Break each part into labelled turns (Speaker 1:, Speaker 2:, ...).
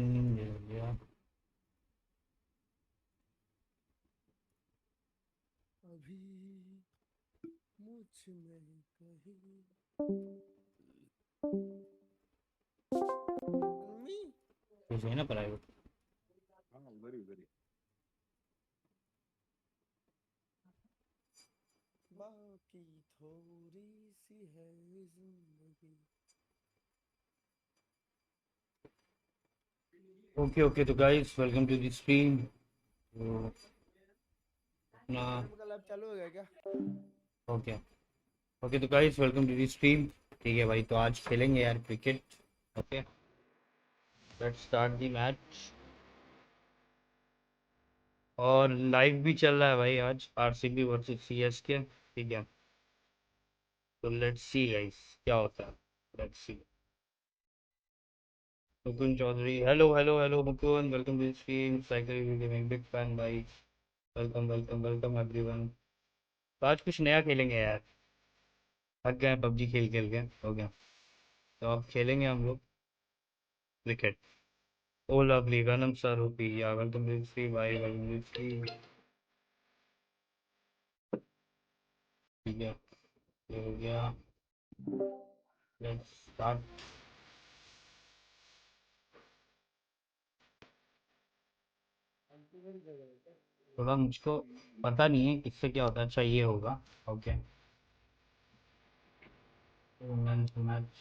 Speaker 1: ये हो गया।
Speaker 2: अभी मुझ में कहीं मी
Speaker 1: कुछ है ना प्राइवेट।
Speaker 2: हाँ वेरी वेरी बाकी थोड़ी सी है जिंदगी।
Speaker 1: ओके ओके, तो guys welcome to the stream. तो अपना
Speaker 2: आरसीबी का लैब चालू हो गया क्या?
Speaker 1: ओके ओके, तो guys welcome to the stream. ठीक है भाई, तो आज खेलेंगे यार cricket. Okay, let's start the match. और लाइव भी चल रहा है भाई आज, आरसीबी वर्सेस सीएसके। ठीक है, तो लेट्स सी गाइस क्या होता है। Let's see. Mukund Chaudhary, hello hello hello Mukund, welcome to the stream. Cycle gaming big fan भाई, वेलकम वेलकम वेलकम एवरीवन। तो आज कुछ नया खेलेंगे यार, थक गए पबजी खेल खेल के, हो गया। तो अब खेलेंगे हम लोग क्रिकेट। ओ लवली गनम सर होपी या वेलकम टू द स्ट्रीम भाई, वेलकम टू द स्ट्रीम। ठीक है, ये हो गया। Let's start. थोड़ा मुझको पता नहीं है किससे क्या होता है। अच्छा ये होगा। Okay, match match.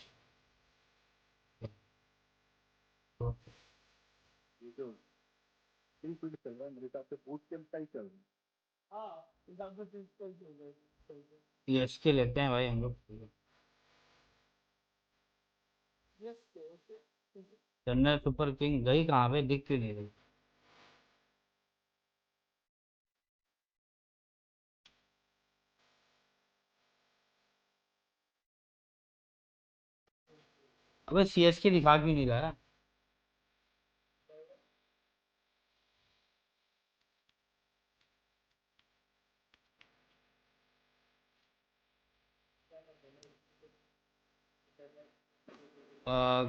Speaker 1: तो
Speaker 2: ये तो तीन फील्ड चल रहा है मेरे हिसाब से बूट कैंप का ही चल रहा है। हाँ हिसाब से तीन फील्ड चल रहा है।
Speaker 1: सीएसके लेते हैं भाई हम लोग।
Speaker 2: Yes okay.
Speaker 1: Chennai super king गई कहाँ पे, दिख क्यों नहीं रही। अबे सीएसके दिखा क्यों नहीं रहा है।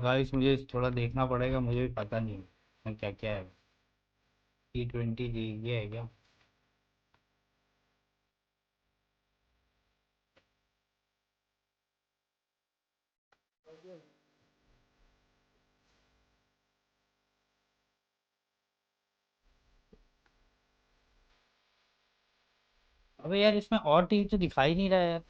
Speaker 1: गाइस मुझे थोड़ा देखना पड़ेगा, मुझे भी पता नहीं है क्या क्या है। T20 ये है क्या। अबे यार इसमें और टीम तो दिखाई नहीं रहा है यार।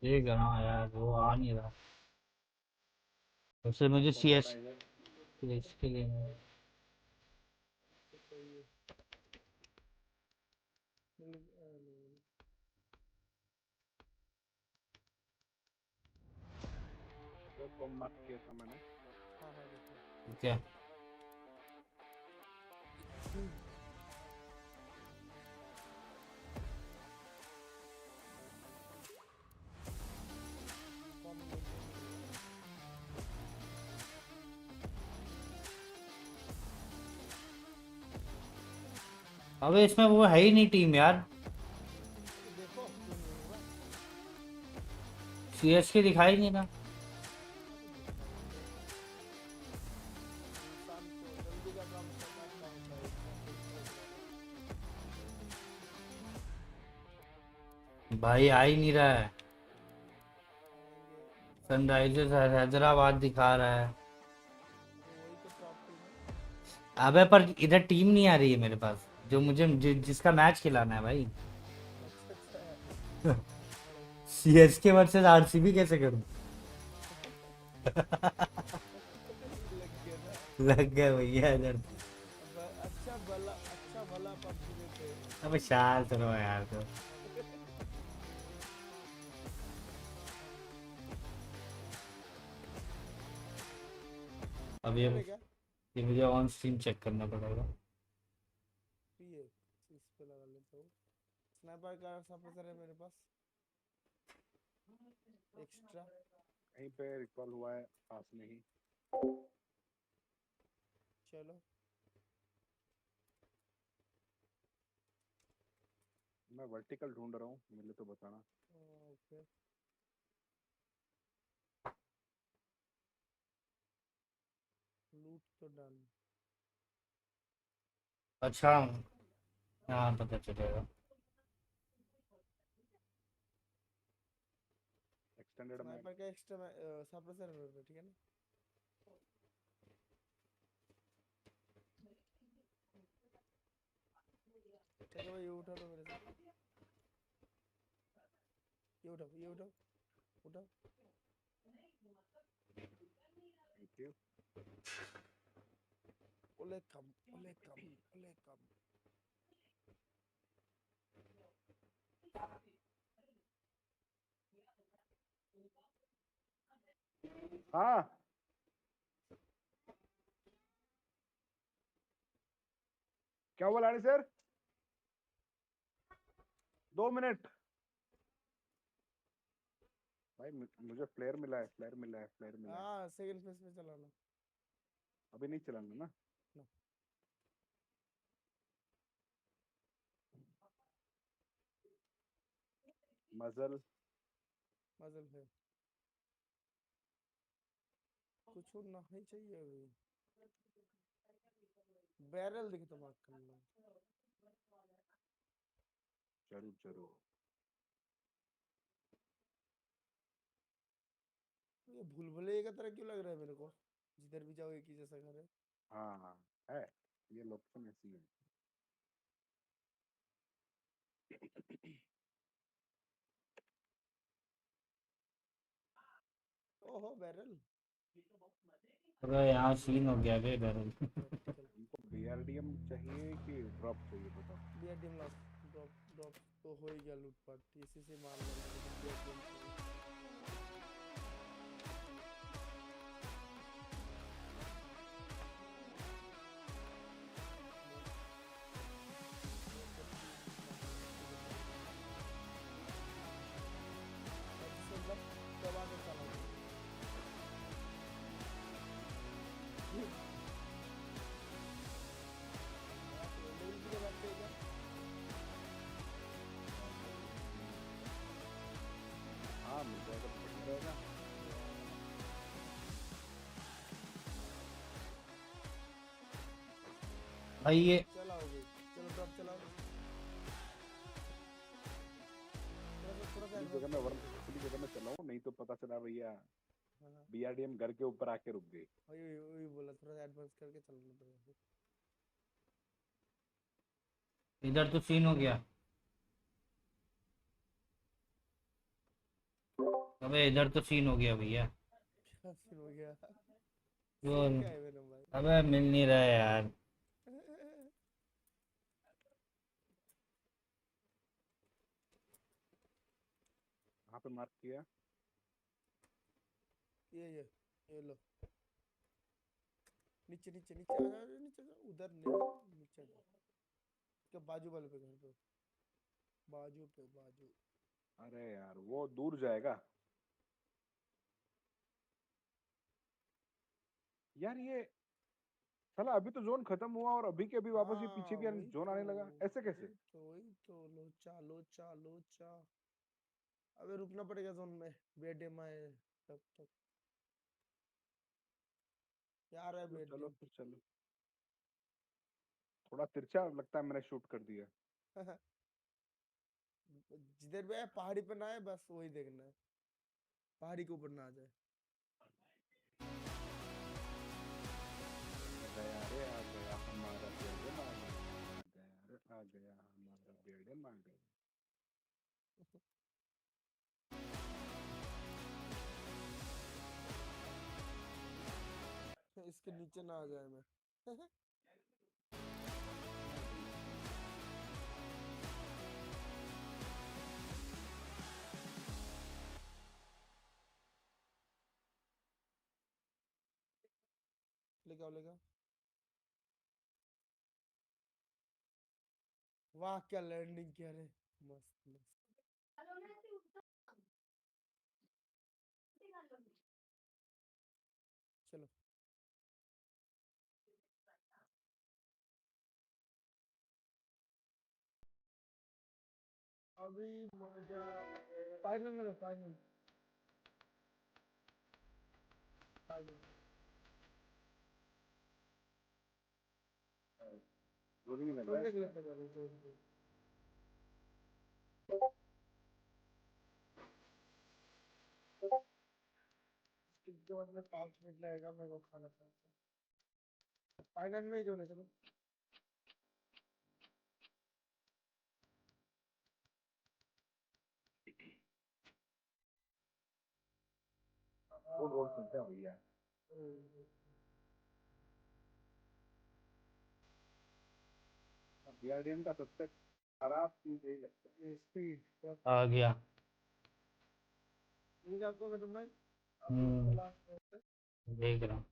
Speaker 1: देख रहा हूँ यार, वो आ नहीं रहा। उससे मुझे सीएसके लेना है।
Speaker 2: कम मार्क किया था मैंने। हाँ हाँ देखो।
Speaker 1: क्या अबे इसमें वो है ही नहीं टीम यार।
Speaker 2: देखो क्यों नहीं होगा।
Speaker 1: सीएसके दिखाई नहीं रहा।
Speaker 2: अरे दिखाएंगे। इंसान को जल्दी का काम करना अच्छा होता है इतना सोचने के बाद।
Speaker 1: भाई आ ही नहीं रहा है।
Speaker 2: आएंगे आएंगे।
Speaker 1: सनराइजर्स हैदराबाद दिखा रहा है।
Speaker 2: अरे वही तो प्रॉब्लम है।
Speaker 1: अबे पर इधर टीम नहीं आ रही है मेरे पास, जो मुझे जिसका मैच खिलाना है भाई।
Speaker 2: अच्छा अच्छा।
Speaker 1: सीएसके वर्सेस आरसीबी कैसे करूं।
Speaker 2: लग गया ना।
Speaker 1: लग गए भैया इधर।
Speaker 2: अब अच्छा भला पबजी में थे।
Speaker 1: अब शांत रहो यार। तो अब
Speaker 2: फाइनल है क्या?
Speaker 1: ये मुझे ऑन स्ट्रीम चेक करना पड़ेगा।
Speaker 2: ये इस पे लगा लेता हूँ। स्नाइपर का सपोर्टर है मेरे पास एक्स्ट्रा। कहीं पे रिकॉल हुआ है पास में ही।
Speaker 3: चलो
Speaker 2: मैं वर्टिकल ढूंढ रहा हूँ, मिले तो बताना।
Speaker 3: ओके। लूट तो डन।
Speaker 1: अच्छा, हाँ पता चलेगा।
Speaker 2: एक्सटेंडेड में।
Speaker 3: स्नाइपर का एक्स्ट्रा सप्रेसर है, ठीक है ना। ठीक है भाई, ये उठा लो मेरे से। ये उठाओ, ये उठाओ, उठाओ।
Speaker 2: Thank you.
Speaker 3: ओले कम, ओले कम, ओले कम।
Speaker 2: हाँ, क्या बोला रानी सर? 2 मिनट भाई, मुझे फ्लेयर मिला है, फ्लेयर मिला है, फ्लेयर मिला है।
Speaker 3: हाँ सेकंड फेस में चलाना।
Speaker 2: अभी नहीं चलाना ना।
Speaker 3: ना,
Speaker 2: मजल।
Speaker 3: मजल है। कुछ और नहीं चाहिए अभी। बैरल दिखे तो मार्क कर लो।
Speaker 2: जरूर जरूर।
Speaker 3: ये भूल भुलैया का तरह क्यों लग रहा है मेरे को। जिधर भी जाओ एक ही जैसा घर है।
Speaker 2: हाँ हाँ, है। ये लोकेशन ऐसी है।
Speaker 3: ओहो बैरल।
Speaker 1: अबे यहाँ सीन हो गया बे बैरल।
Speaker 3: वर्टिकल।
Speaker 2: इनको बीआरडीएम चाहिए कि ड्रॉप चाहिए, बताओ।
Speaker 3: बियर डीम लॉस। ड्रॉप ड्रॉप तो हो ही गया लूटपाट, इसी से मार लेना, लेकिन बियर डीम चाहिए। एक टीम बाहर इधर चल रहा है। अच्छे से एकदम दबा के चला दो। लेवल की बात पे इधर।
Speaker 2: हाँ, मिल जाएगा तो बढ़िया रहेगा।
Speaker 1: भाई ये
Speaker 3: चलाओगे। चलो ड्रॉप चलाओ। थोड़ा सा
Speaker 2: खुली
Speaker 3: एडवांस
Speaker 2: जगह में
Speaker 3: कर
Speaker 2: वरना,
Speaker 3: लो।
Speaker 2: खुली जगह में चलाऊं, नहीं तो पता चला भैया
Speaker 3: हाँ हाँ,
Speaker 2: बीआरडीएम घर के ऊपर आके रुक गई।
Speaker 3: वही वही वही बोला, थोड़ा सा एडवांस करके चलना पड़ेगा।
Speaker 1: इधर तो सीन हो गया। अबे इधर तो सीन हो गया भैया।
Speaker 3: क्या सीन हो गया।
Speaker 1: वो
Speaker 3: सीन क्या है मेरे भाई।
Speaker 1: अबे मिल नहीं रहा है यार।
Speaker 2: कहाँ पे मार्क किया?
Speaker 3: ये लो। नीचे नीचे नीचे आ जाओ, नीचे जाओ, उधर नहीं, नीचे जाओ। इसके बाजू वाले पे, घर पे। बाजू पे, बाजू।
Speaker 2: अरे यार, वो दूर जाएगा। यार ये साला, अभी तो जोन खत्म हुआ और अभी के अभी वापस ये पीछे
Speaker 3: हाँ
Speaker 2: भी
Speaker 3: वही
Speaker 2: जोन
Speaker 3: तो,
Speaker 2: आने लगा, ऐसे कैसे?
Speaker 3: वही तो लोचा लोचा लोचा। अबे रुकना पड़ेगा जोन में। बेडेम आए तब तक। यार है
Speaker 2: चलो चलो
Speaker 3: बेडेम।
Speaker 2: फिर चलो। थोड़ा तिरछा लगता है, मैंने शूट कर दिया।
Speaker 3: जिधर भी है पहाड़ी पे ना है, बस वही देखना है। पहाड़ी के ऊपर ना आ जाए।
Speaker 2: आ गया रे, आ गया हमारा बेड़े आ गया। आ गया रे, आ गया हमारा बेड़े आ गया।
Speaker 3: इसके नीचे ना आ जाए मैं। लेके आओ, लेके आओ। वाह क्या लैंडिंग किया रे। मस्त मस्त। चलो अभी मजा फाइनल में फाइनल फाइनल
Speaker 2: धोनी नहीं लग रहा है।
Speaker 3: इसके बाद में 5 मिनट लगेगा मेरे को खाना खाना फाइनल में ही जो चलो
Speaker 2: वो गोल सुनते हैं भैया। बिहारियन का सबसे खराब चीज यही लगता है।
Speaker 3: स्पीड
Speaker 1: आ गया।
Speaker 3: नहीं आपको मैं तुम्हें
Speaker 1: हम्म, देख रहा हूँ।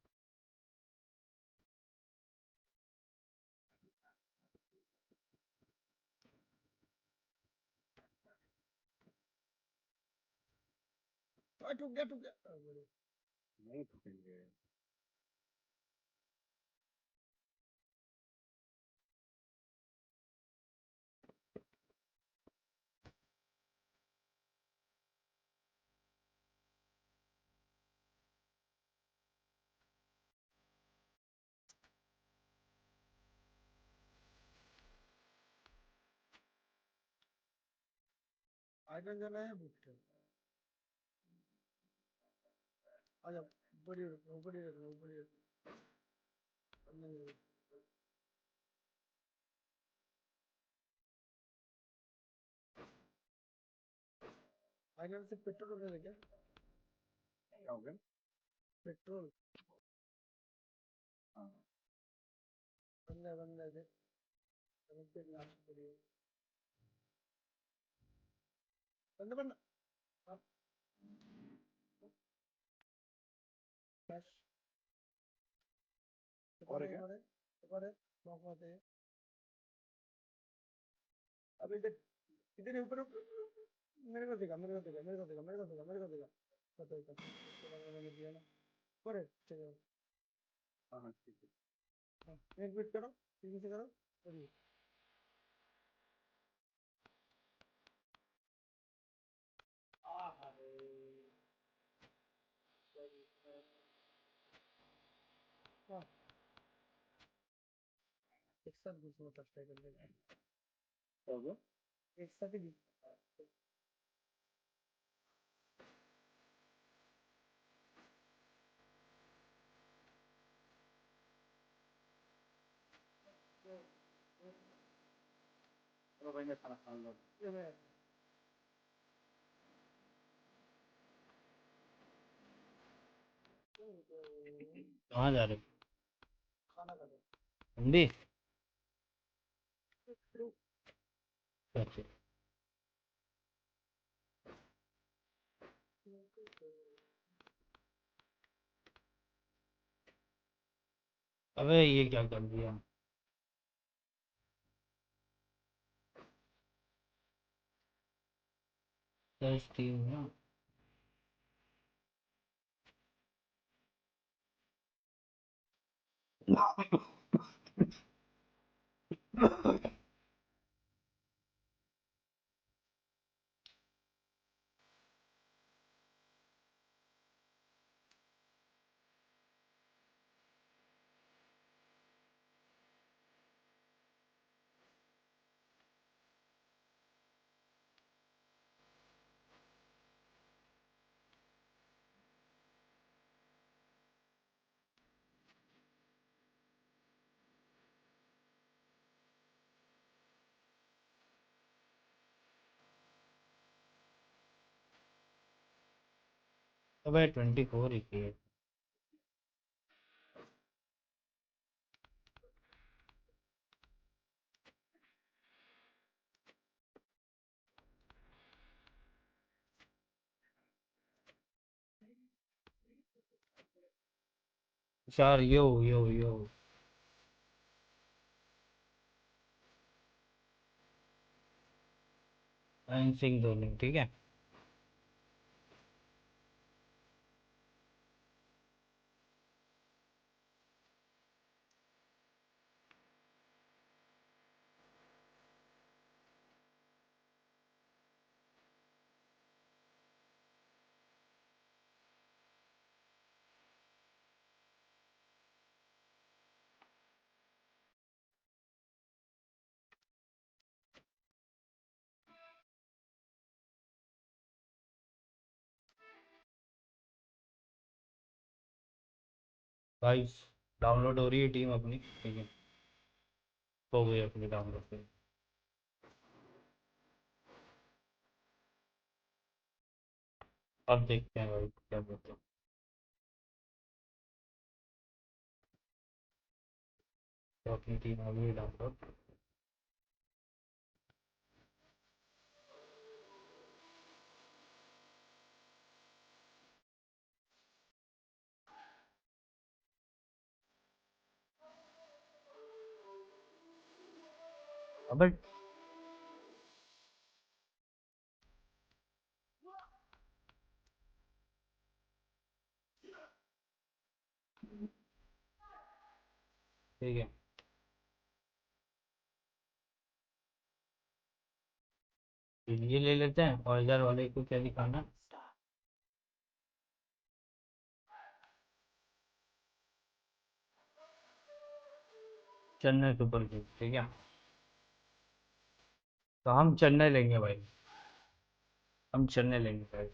Speaker 3: टूट गया
Speaker 2: नहीं टूटेंगे।
Speaker 3: फाइनल जाना है बुक आजा बड़ी बड़ी बड़ी फाइनल से पेट्रोल ले क्या
Speaker 2: क्या हो गया?
Speaker 3: पेट्रोल
Speaker 2: हाँ।
Speaker 3: बंदा दे समझते लास्ट बड़ी बंदा बस
Speaker 2: और है क्या?
Speaker 3: तुम्हारे मौका दे अभी देख इधर ऊपर मेरे को देगा बताओ मैंने दिया ना करे चलो
Speaker 2: हाँ हाँ ठीक है।
Speaker 3: एक मिनट करो ठीक से करो अभी हाँ एक साथ घुसना पड़ता है करने
Speaker 2: क्या हो गया?
Speaker 3: एक साथ ही
Speaker 2: चलो भाई मैं खाना खा लो।
Speaker 3: ये मैं
Speaker 1: कहाँ जा रहे हो?
Speaker 3: खाना खा लो
Speaker 1: हम भी। अच्छा। अबे ये क्या कर दिया? दस तीन ना। अबे 24 ही है। चार यो यो यो। सिंह धोनी ठीक है। भाई डाउनलोड हो रही है टीम अपनी, ठीक है, हो गई अपनी डाउनलोड पे। अब देखते हैं भाई क्या बोलते हैं। तो अपनी टीम आ गई है डाउनलोड। अबे ठीक है, ये ले लेते हैं और इधर वाले को क्या दिखाना। चेन्नई सुपर किंग, ठीक है, तो हम चेन्नई लेंगे भाई, हम चेन्नई लेंगे भाई।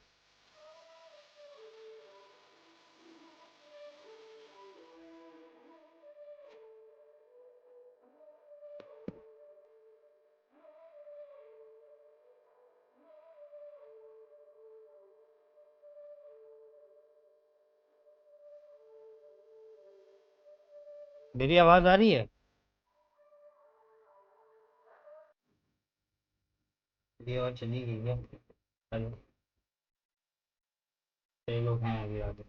Speaker 1: मेरी आवाज आ रही है? मेरी आवाज चली गई है? हेलो, ये लोग हैं अभी आगे।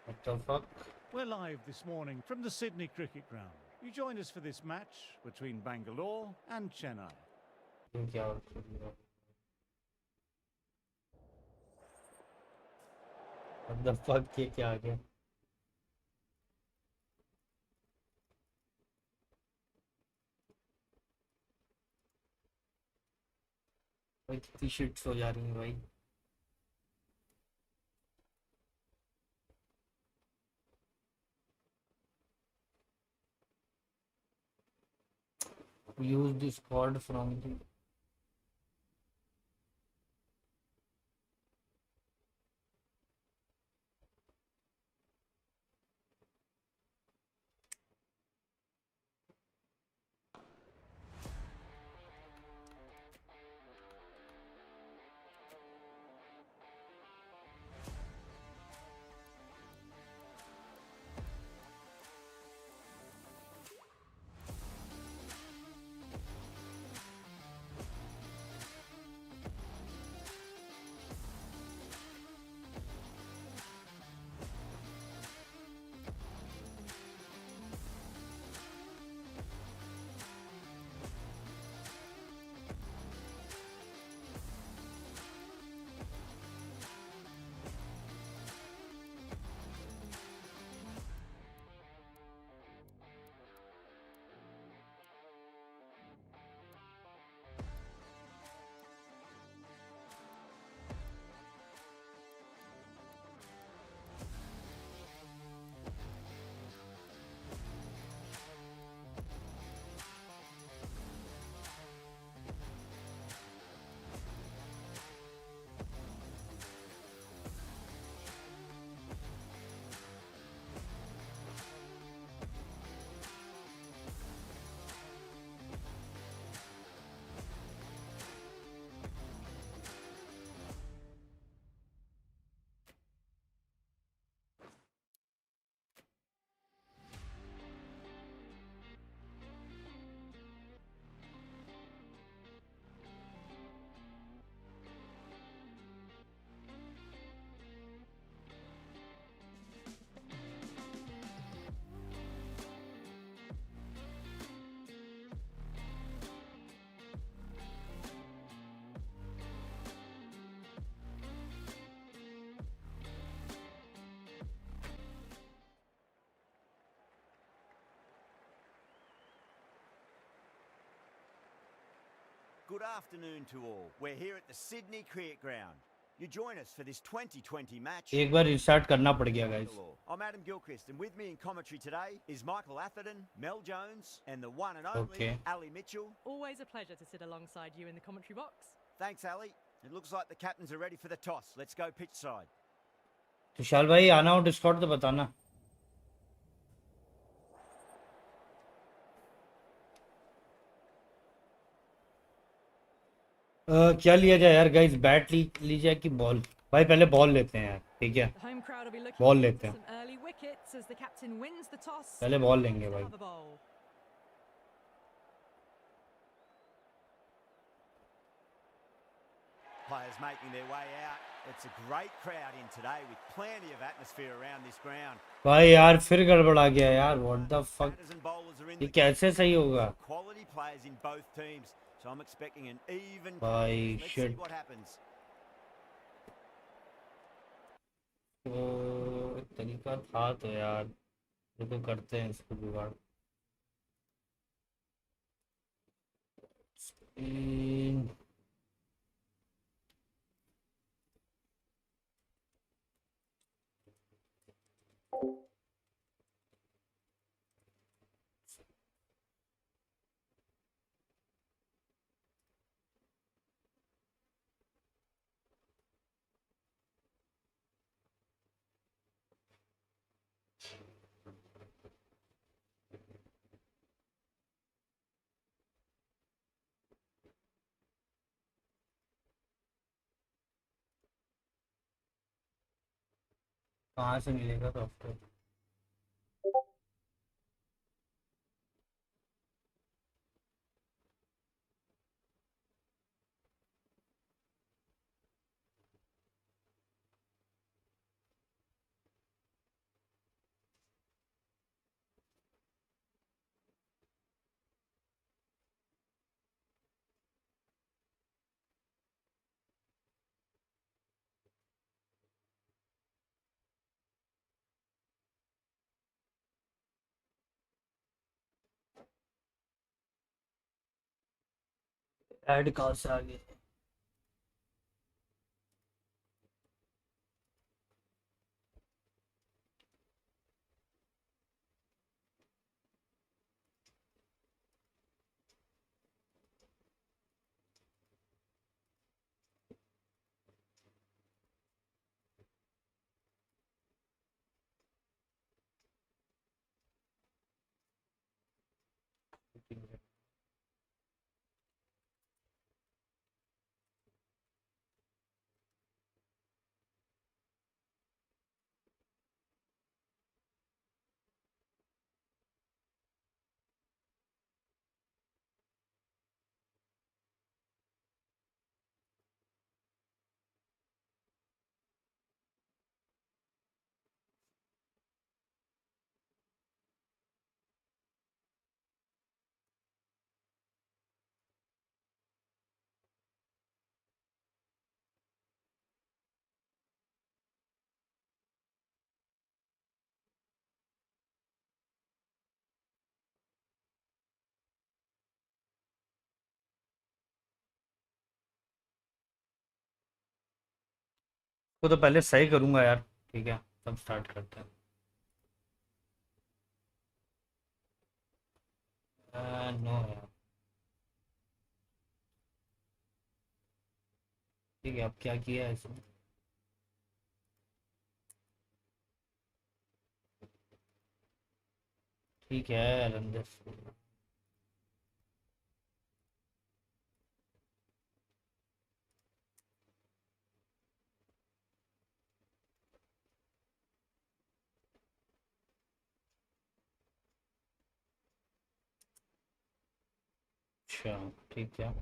Speaker 1: What the fuck?
Speaker 4: We're live this morning from the Sydney Cricket Ground. You joined us for this match between Bangalore and Chennai.
Speaker 1: क्या What the fuck, ये क्या आ गया? भाई कितनी शिट्स हो जा रही है भाई। use this code from the
Speaker 5: Good afternoon to all. We're here at the Sydney Cricket Ground. You join us for this 2020 match.
Speaker 1: एक बार रिस्टार्ट करना पड़ गया guys.
Speaker 5: I'm Adam Gilchrist, and with me in commentary today is Michael Atherton, Mel Jones, and the one and only Ali Mitchell.
Speaker 6: Always a pleasure to sit alongside you in the commentary box.
Speaker 5: Thanks, Ali. It looks like the captains are ready for the toss. Let's go pitch side.
Speaker 1: Tushar भाई आना हो Discord तो बताना. क्या लिया जाए यार guys, bat ली जाए कि बॉल? भाई पहले बॉल लेते हैं यार, ठीक है? बॉल लेते हैं, पहले बॉल लेंगे भाई.
Speaker 5: Players making their way out. It's a great crowd in today with plenty of atmosphere around this ground.
Speaker 1: भाई यार फिर गड़बड़ा गया यार, what the fuck? ये कैसे सही होगा?
Speaker 5: Quality players in both teams, so I'm expecting an even.
Speaker 1: भाई
Speaker 5: Let's
Speaker 1: shit.
Speaker 5: see what happens.
Speaker 1: तो एक तरीका था तो यार, देखो करते हैं इसको जुगाड़. कहाँ से मिलेगा सॉफ्टवेयर? ऐड कहाँ से आ गए? वो तो पहले सही करूंगा यार, ठीक है? तब स्टार्ट करते हैं. नो यार, ठीक है. अब क्या किया है इसने? ठीक है रंजन. अच्छा ठीक है.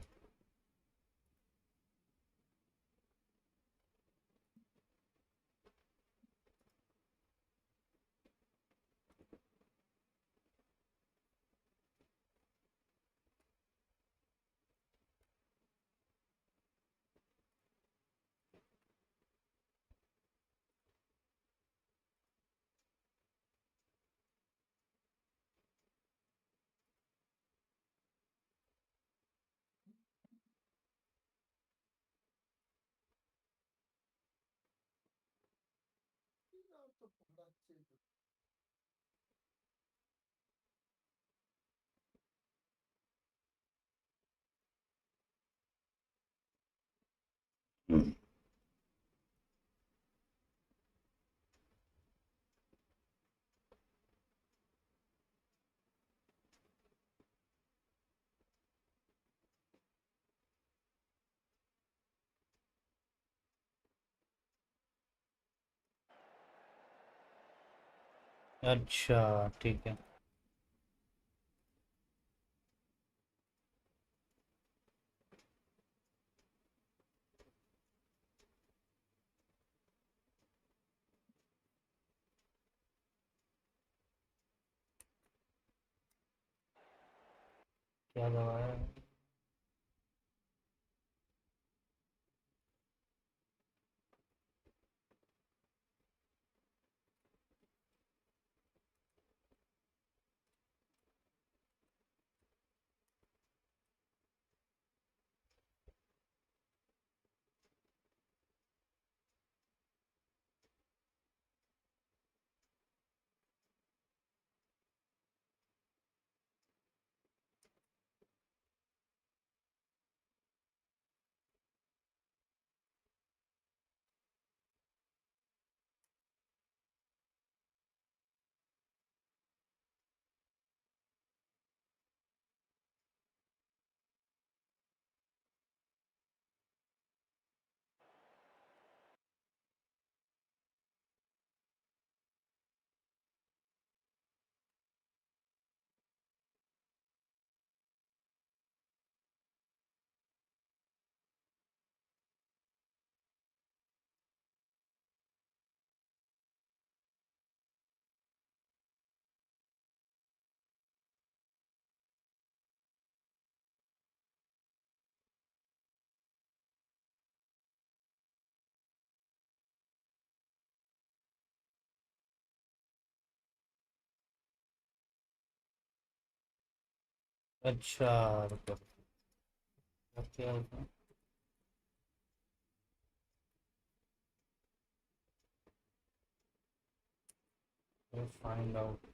Speaker 1: अच्छा ठीक है। क्या दवाया? अच्छा रुको, क्या होगा? Find out.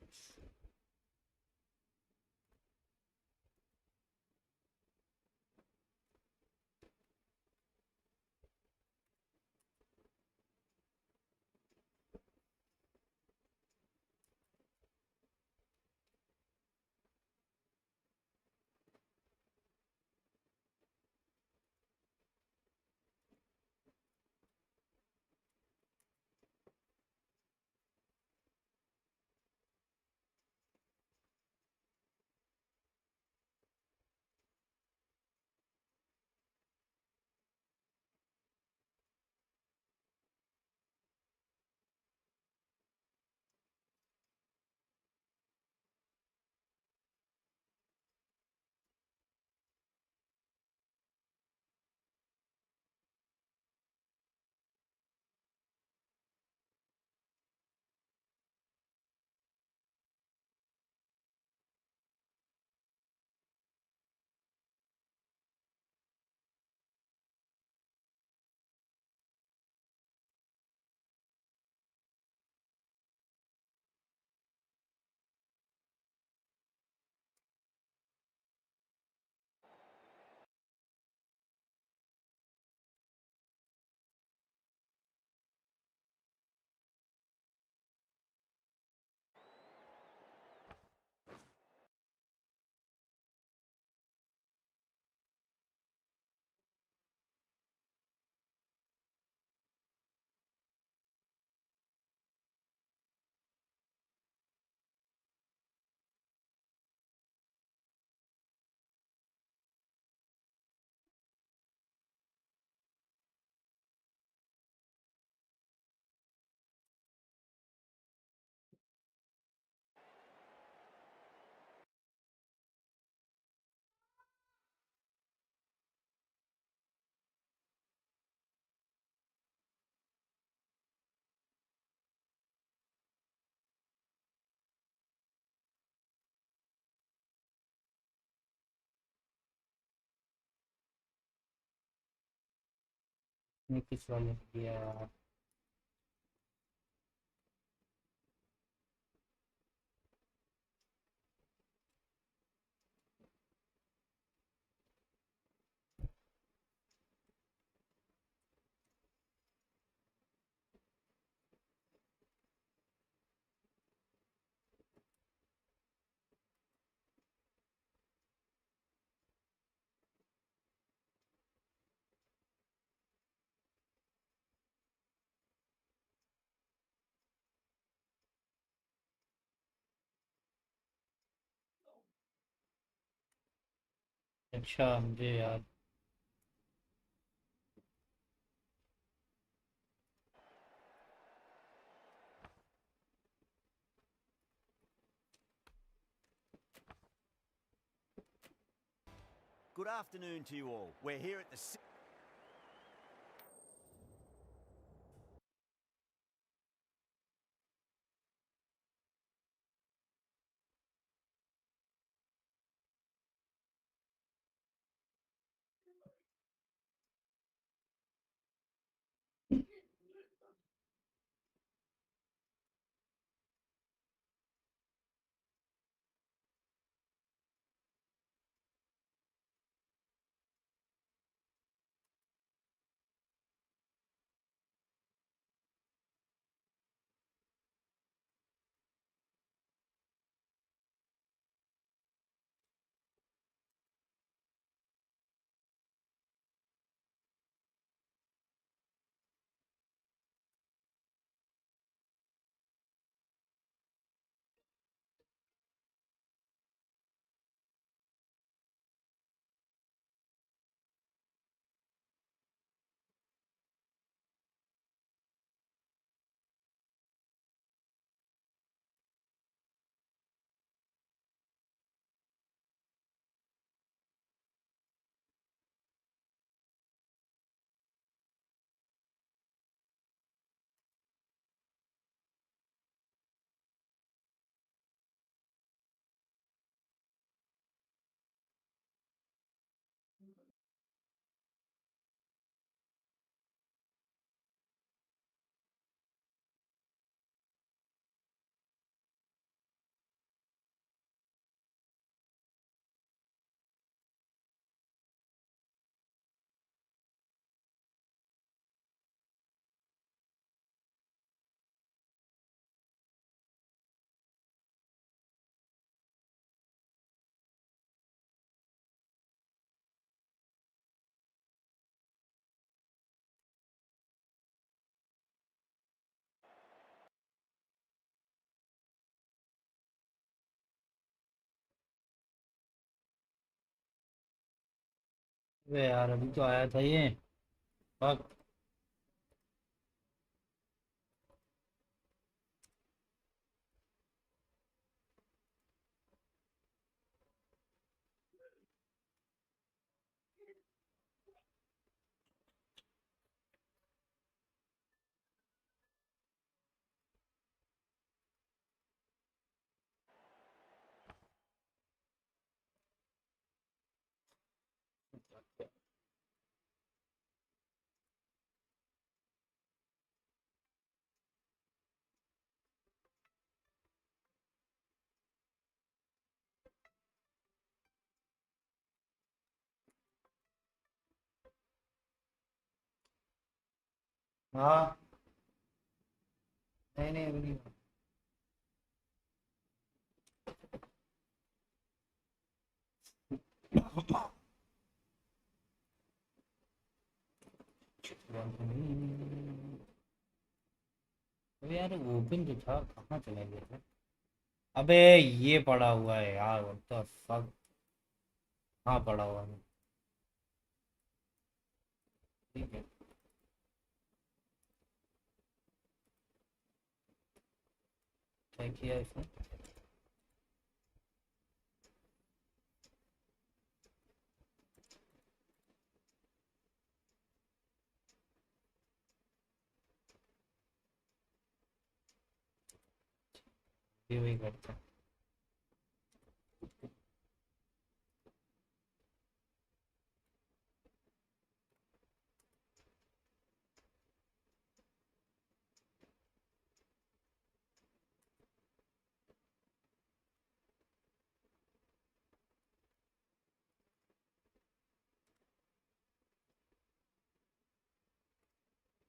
Speaker 1: ये किस वाले ने दिया यार? अच्छा मुझे यार
Speaker 5: Good afternoon to you all. We're here at the...
Speaker 1: वे यार अभी तो आया था ये फक हाँ नहीं नहीं अभी नहीं अबे यार ओपन जो था कहाँ चला गया था अबे ये पड़ा हुआ है यार व्हाट द फक कहाँ पड़ा हुआ है ठीक है क्या किया इसने ये वही करता है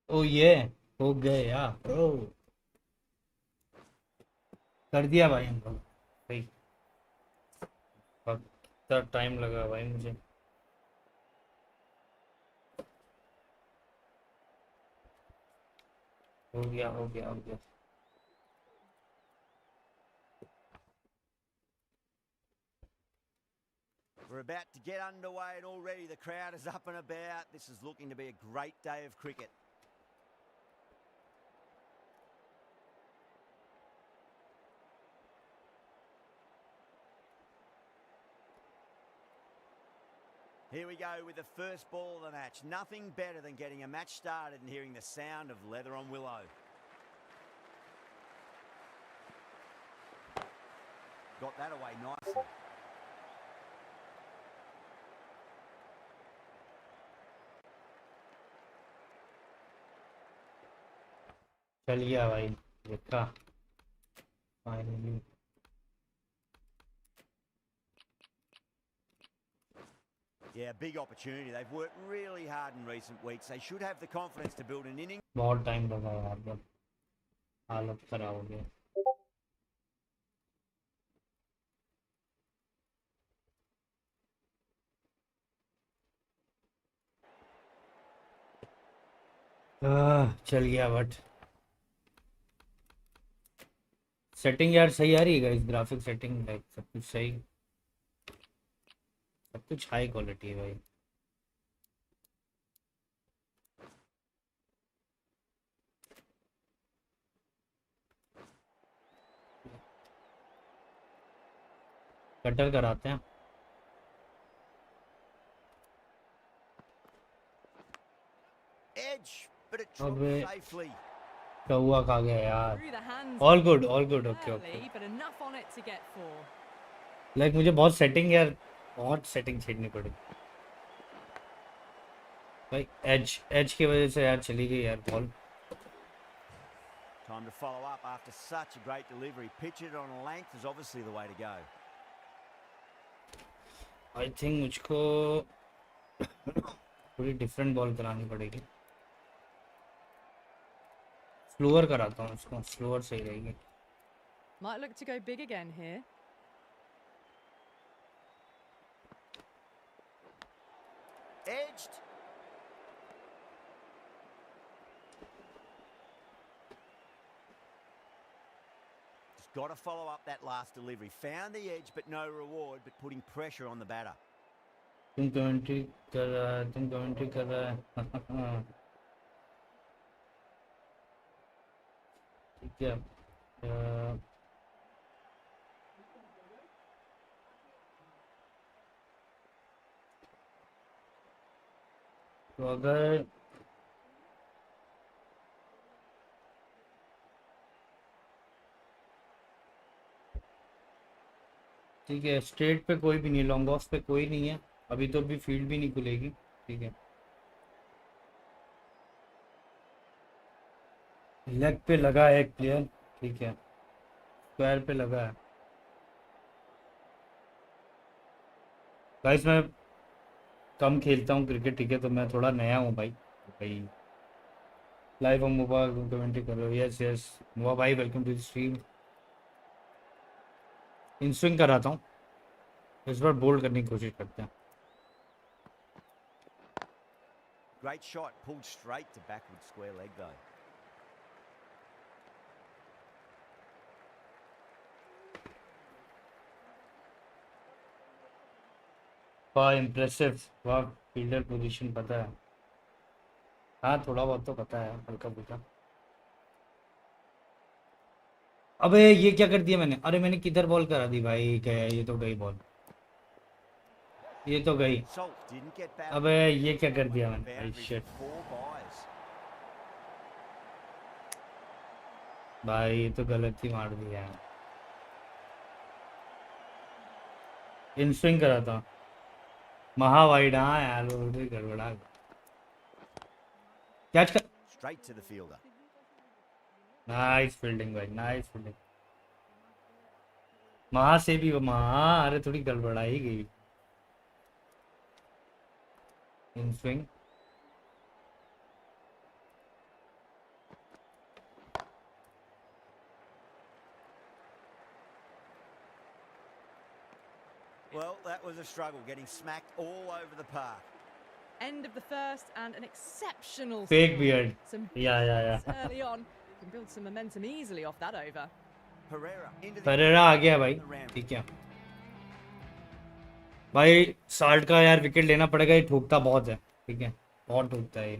Speaker 1: ओ ये हो गए यार ब्रो कर दिया भाई हम लोग भाई कितना टाइम लगा भाई मुझे हो गया हो गया हो गया
Speaker 5: We're about to get underway and already the crowd is up and about. This is looking to be a great day of cricket. Here we go with the first ball of the match. Nothing better than getting a match started and hearing the sound of leather on willow. Got that away nicely.
Speaker 1: चल गया भाई देखा finally
Speaker 5: Yeah, big opportunity. They've worked really hard in recent weeks. They should have the confidence to build an inning.
Speaker 1: बहुत time लगा यार जब हालत खराब हो गई चल गया बट सेटिंग यार सही आ रही है गाइस ग्राफिक सेटिंग लाइक सब कुछ सही सब कुछ हाई क्वालिटी है भाई कटर कराते हैं
Speaker 5: Edge, but it dropped
Speaker 1: अबे
Speaker 5: safely.
Speaker 1: कौआ खा गया यार
Speaker 6: Through the hands.
Speaker 1: All good okay okay
Speaker 6: Early, but enough on it to get 4.
Speaker 1: Like मुझे बहुत सेटिंग यार बहुत सेटिंग छेड़नी पड़ी भाई एज की वजह से यार चली गई यार ball
Speaker 5: Time to follow up after such a great delivery. Pitch it on a length is obviously the way to go.
Speaker 1: I think मुझको थोड़ी डिफरेंट बॉल करानी पड़ेगी स्लोअर कराता हूँ उसको स्लोअर सही रहेगी
Speaker 6: Might look to go big again here.
Speaker 5: Edged. Just got to follow up that last delivery. Found the edge, but no reward, but putting pressure on the batter.
Speaker 1: तुम commentary कर रहा है ठीक है तो अगर ठीक है स्ट्रेट पे कोई भी नहीं लॉन्ग ऑफ पे कोई नहीं है अभी तो भी फील्ड भी नहीं खुलेगी ठीक है लेग पे लगा है एक प्लेयर ठीक है स्क्वायर पे लगा है गाइस मैं कम खेलता हूँ क्रिकेट ठीक है तो मैं थोड़ा नया हूँ भाई लाइव हम मोबाइल कमेंट्री कर रहे हो यस यस मोबा भाई welcome to the stream in swing कराता हूँ इस बार बोल्ड करने की कोशिश करते हैं
Speaker 5: Great shot, pulled straight to backward square leg though.
Speaker 1: वाह इम्प्रेसिव वाह फील्डर पोजीशन पता है हाँ थोड़ा बहुत तो पता है हल्का फुल्का अबे ये क्या कर दिया मैंने अरे मैंने किधर बॉल करा दी भाई क्या ये तो गई बॉल ये तो गई
Speaker 5: Salt didn't get back.
Speaker 1: अबे ये क्या कर दिया मैंने भाई
Speaker 5: Boundary
Speaker 1: शिट
Speaker 5: for 4 buys.
Speaker 1: भाई ये तो गलत ही मार दिया है इन स्विंग करा था महा वाइड हाँ यार वो भी गड़बड़ा कैच कर
Speaker 5: Straight to the fielder.
Speaker 1: Nice fielding भाई नाइस फील्डिंग महा से भी वो महा अरे थोड़ी गड़बड़ा ही गई in swing
Speaker 5: Well, that was a struggle, getting smacked all over the park.
Speaker 6: End of the first and an exceptional
Speaker 1: Fake
Speaker 6: score.
Speaker 1: beard.
Speaker 6: Some
Speaker 1: Yeah.
Speaker 6: early on. Can build some momentum easily off that over.
Speaker 5: Pereira into the
Speaker 1: Pereira आ गया भाई
Speaker 5: round.
Speaker 1: ठीक है भाई salt का यार wicket लेना पड़ेगा, ये ठोकता बहुत है, ठीक है, बहुत ठोकता है ये,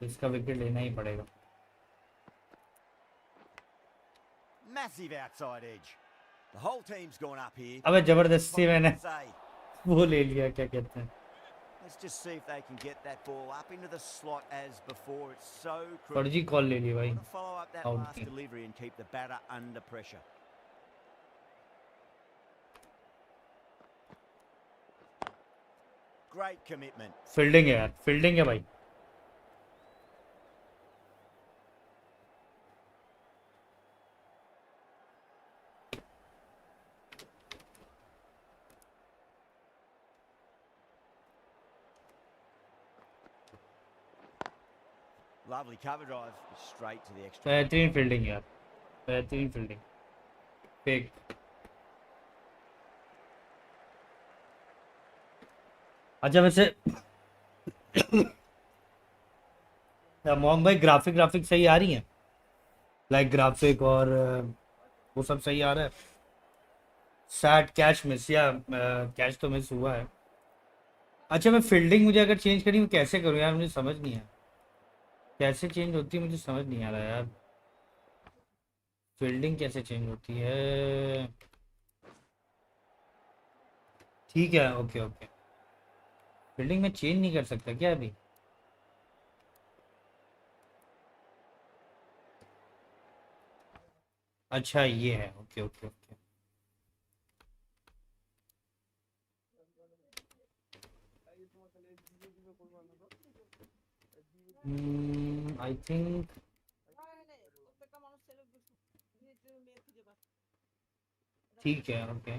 Speaker 1: तो इसका विकेट लेना ही पड़ेगा।
Speaker 5: Massive outside edge. The whole team's gone up here.
Speaker 1: अबे जबरदस्ती मैंने
Speaker 5: What say?
Speaker 1: वो ले लिया, क्या कहते हैं,
Speaker 5: Let's just see if they can get that ball up into the slot as before. It's so critical.
Speaker 1: फर्जी कॉल ले ली भाई,
Speaker 5: Want to follow up that
Speaker 1: out
Speaker 5: last
Speaker 1: की।
Speaker 5: delivery and keep the batter under pressure. Great commitment.
Speaker 1: Fielding है यार, fielding है भाई।
Speaker 5: Lovely cover drive, straight to the extra.
Speaker 1: बेहतरीन fielding यार, बेहतरीन फील्डिंग। फेक। अच्छा वैसे मोहम्मद भाई ग्राफिक सही आ रही है, लाइक ग्राफिक और वो सब सही आ रहा है। सैट कैच मिस, या कैच तो मिस हुआ है। अच्छा मैं फील्डिंग मुझे अगर चेंज करनी, कैसे करूँ यार, मुझे समझ नहीं है कैसे चेंज होती है, मुझे समझ नहीं आ रहा यार, फील्डिंग कैसे चेंज होती है। ठीक है, ओके ओके, फील्डिंग में चेंज नहीं कर सकता क्या अभी? अच्छा ये है, okay okay okay. I think ठीक है, ओके,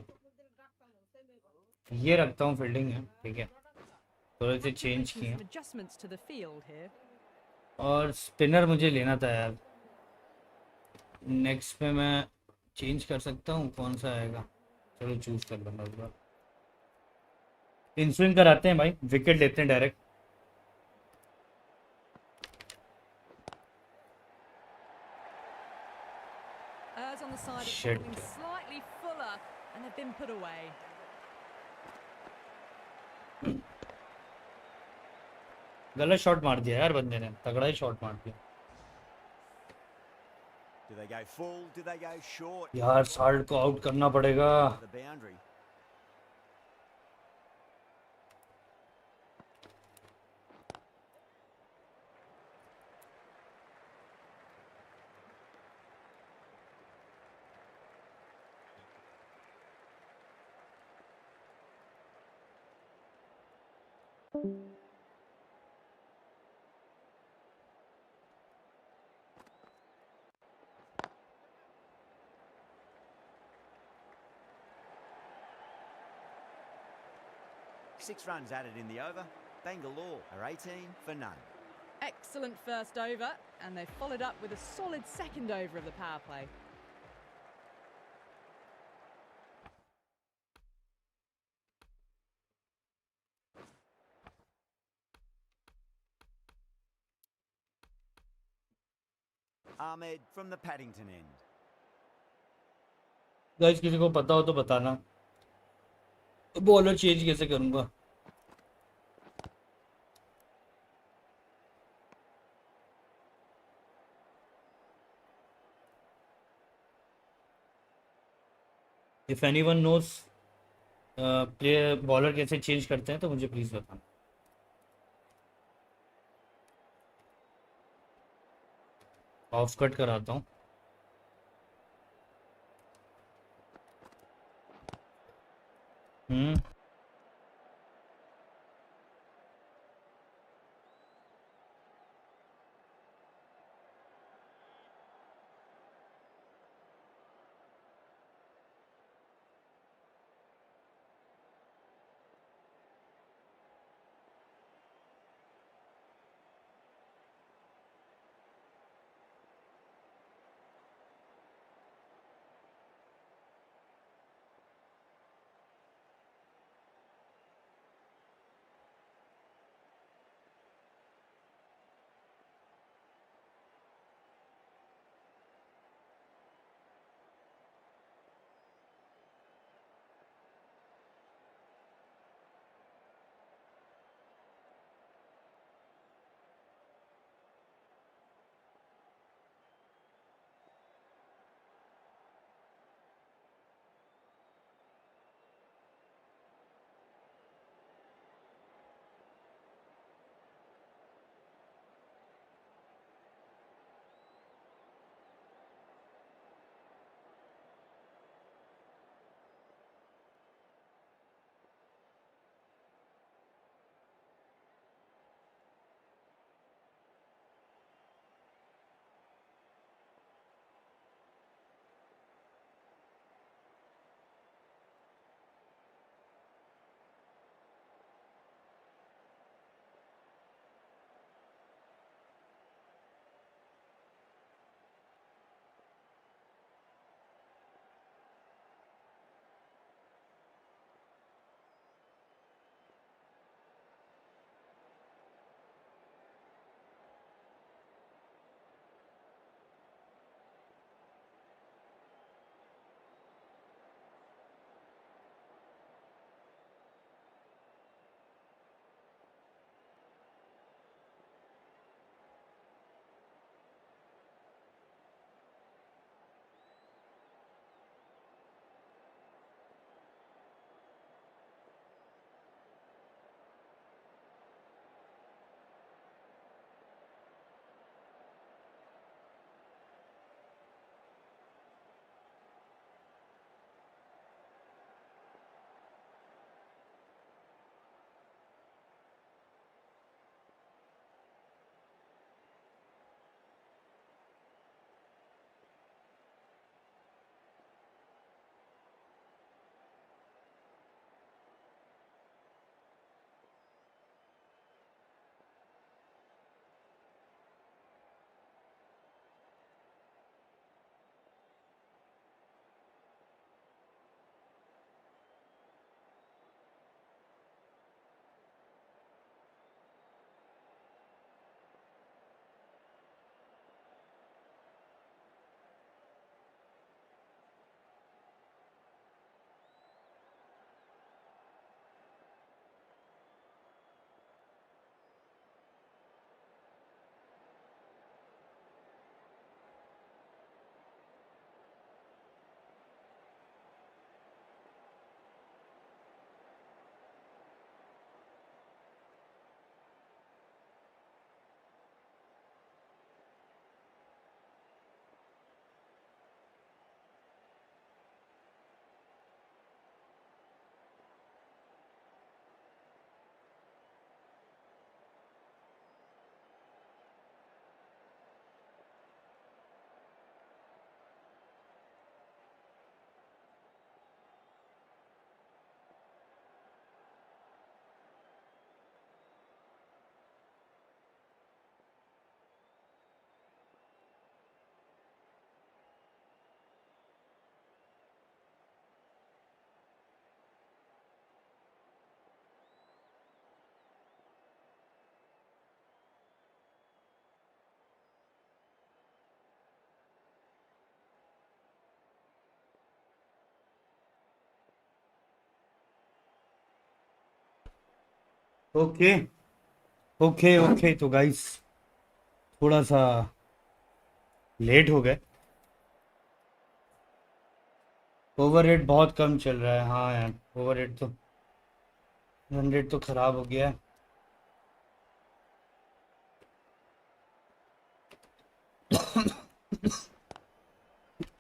Speaker 1: ये रखता हूँ फील्डिंग है, ठीक है, थोड़े से चेंज किए।
Speaker 6: Some adjustments to the field here.
Speaker 1: और स्पिनर मुझे लेना था यार, नेक्स्ट पे मैं चेंज कर सकता हूँ, कौन सा आएगा, चलो चूज कर लूँगा इस बार। इन स्विंग कराते हैं भाई, विकेट लेते हैं direct.
Speaker 6: Errs on the side of
Speaker 1: Shit.
Speaker 6: something slightly fuller, and they've been put away.
Speaker 1: गलत शॉट मार दिया यार बंदे ने, तगड़ा ही शॉट मार दिया
Speaker 5: Do they go full? Do they go short?
Speaker 1: यार, साल्ट को आउट करना पड़ेगा।
Speaker 5: The boundary. Six runs added in the over. Bangalore are 18 for none.
Speaker 6: Excellent first over, and they've followed up with a solid second over of the power play.
Speaker 5: Ahmed from the Paddington end.
Speaker 1: Guys किसी को पता हो तो बताना, bowler change कैसे करूंगा। If anyone nose player bowler कैसे change करते हैं तो मुझे प्लीज बताना। ऑफ कट कराता हूँ। हम्म, ओके ओके ओके, तो गाइस थोड़ा सा लेट हो गए। ओवर रेट बहुत कम चल रहा है। हाँ यार, ओवर रेट तो, रन रेट तो खराब हो गया है।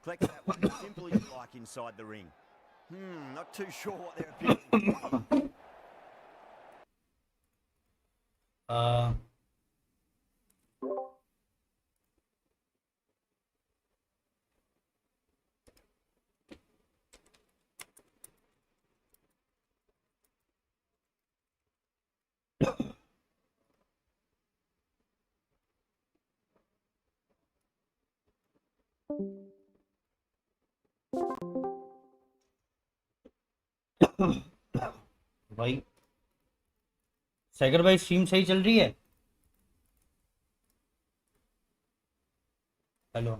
Speaker 5: Collects that one simple as you like inside the ring. Not too sure what they're appealing to here.
Speaker 1: आ, भाई साइगर भाई, स्ट्रीम सही चल रही है? हेलो।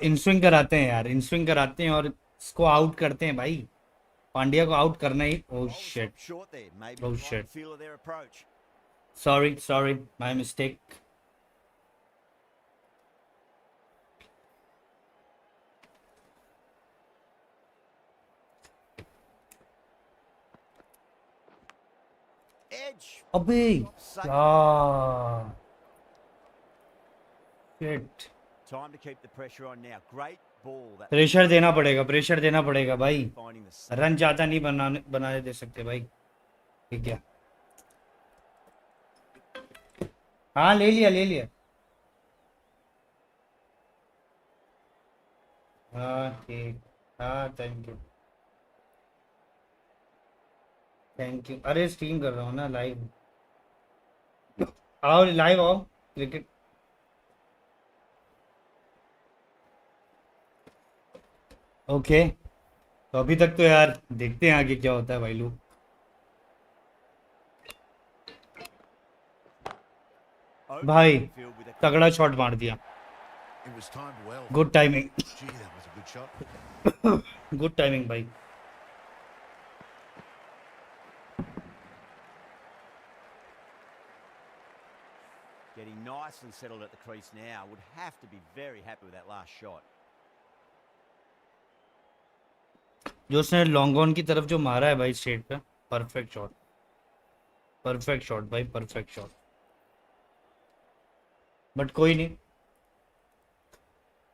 Speaker 1: इन स्विंग कराते हैं यार, इन स्विंग कराते हैं और इसको आउट करते हैं भाई। पांड्या को आउट करना ही। ओह
Speaker 5: Bowler
Speaker 1: shit,
Speaker 5: stopped short there. Maybe
Speaker 1: oh
Speaker 5: didn't like the
Speaker 1: shit,
Speaker 5: feel of their approach.
Speaker 1: Sorry sorry, my mistake.
Speaker 5: Edge.
Speaker 1: अबे
Speaker 5: Safe.
Speaker 1: यार, shit.
Speaker 5: Time to keep the pressure on now. Great ball. That
Speaker 1: pressure देना पड़ेगा, pressure देना पड़ेगा भाई।
Speaker 5: finding the sun.
Speaker 1: Run ज्यादा नहीं बनाने दे सकते भाई। ठीक है, हाँ ले लिया ले लिया। हाँ ठीक, हाँ थैंक यू थैंक यू। अरे स्ट्रीम कर रहा हूँ ना लाइव। आओ लाइव आओ, क्रिकेट। ओके, तो अभी तक तो यार देखते हैं आगे क्या होता है भाई लोग।
Speaker 5: Over
Speaker 1: भाई
Speaker 5: the field with a
Speaker 1: तगड़ा शॉट मार दिया।
Speaker 7: It was timed well.
Speaker 1: Good timing,
Speaker 7: Gee, that was a good shot.
Speaker 1: Good timing भाई।
Speaker 5: getting nicely settled at the crease now. Would have to be very happy with that last shot.
Speaker 1: जो उसने long on की तरफ जो मारा है भाई straight पे, परफेक्ट शॉट, परफेक्ट शॉट भाई, परफेक्ट शॉट। बट कोई नहीं,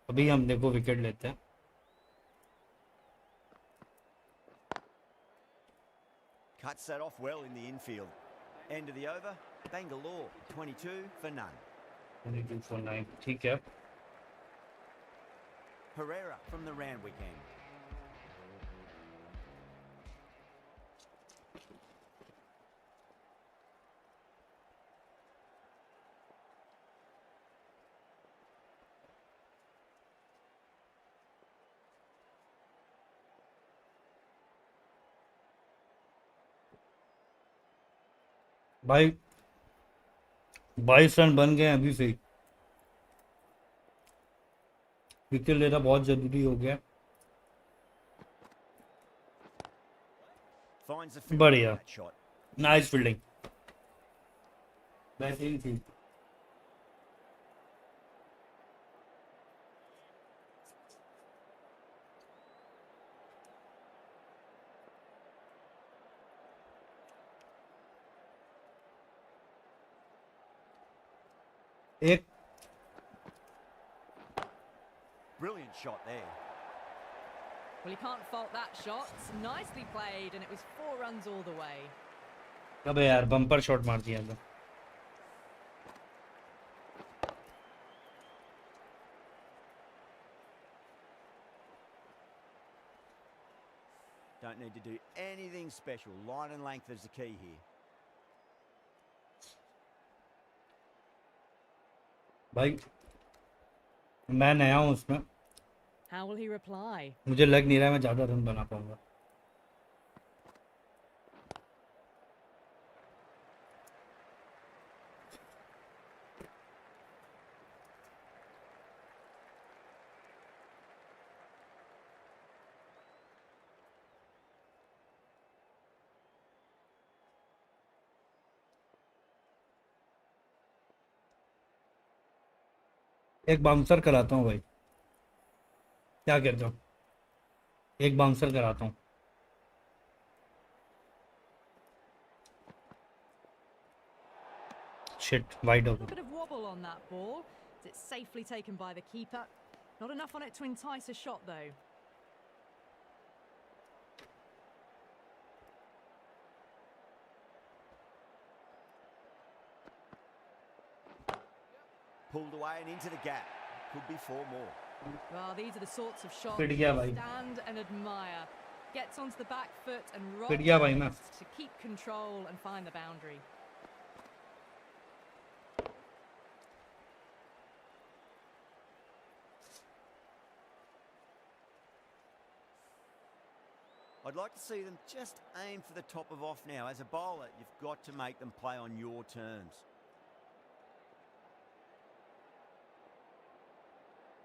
Speaker 1: अभी हम देखो विकेट लेते हैं।
Speaker 5: Cuts that off well in the infield. End of the over. Bangalore 22 for none.
Speaker 1: 22 for 9, ठीक है।
Speaker 5: Pereira from the Randwick end.
Speaker 1: भाई 22 रन बन गए अभी से ही। विकेट लेना बहुत जरूरी हो गया।
Speaker 5: Finds the field
Speaker 1: बढ़िया,
Speaker 5: with that shot.
Speaker 1: Nice fielding, बेहतरीन थी। एक
Speaker 5: Brilliant shot there.
Speaker 6: Well, you can't fault that shot. Nicely played, and it was 4 runs all the way.
Speaker 1: अबे यार बम्पर शॉट मार दिया था।
Speaker 5: Don't need to do anything special. Line and length is the key here.
Speaker 1: भाई मैं नया हूँ उसमें,
Speaker 6: How will he reply?
Speaker 1: मुझे लग नहीं रहा है मैं ज्यादा रन बना पाऊंगा। एक बाउंसर कराता हूँ भाई, क्या कहते हो? एक बाउंसर कराता हूँ। शिट, वाइड
Speaker 6: A
Speaker 1: हो
Speaker 6: little
Speaker 1: गई।
Speaker 6: bit of wobble on that ball. Is it safely taken by the keeper? Not enough on it to entice a shot though.
Speaker 5: Pulled away and into the gap. Could be 4 more.
Speaker 6: Well, these are the sorts of shots
Speaker 1: पिट
Speaker 6: you
Speaker 1: गया भाई,
Speaker 6: stand and admire. Gets onto the back foot and
Speaker 1: pit
Speaker 6: rocks
Speaker 1: गया
Speaker 6: the
Speaker 1: भाई मैं।
Speaker 6: wrist to keep control and find the boundary.
Speaker 5: I'd like to see them just aim for the top of off now. As a bowler, you've got to make them play on your terms.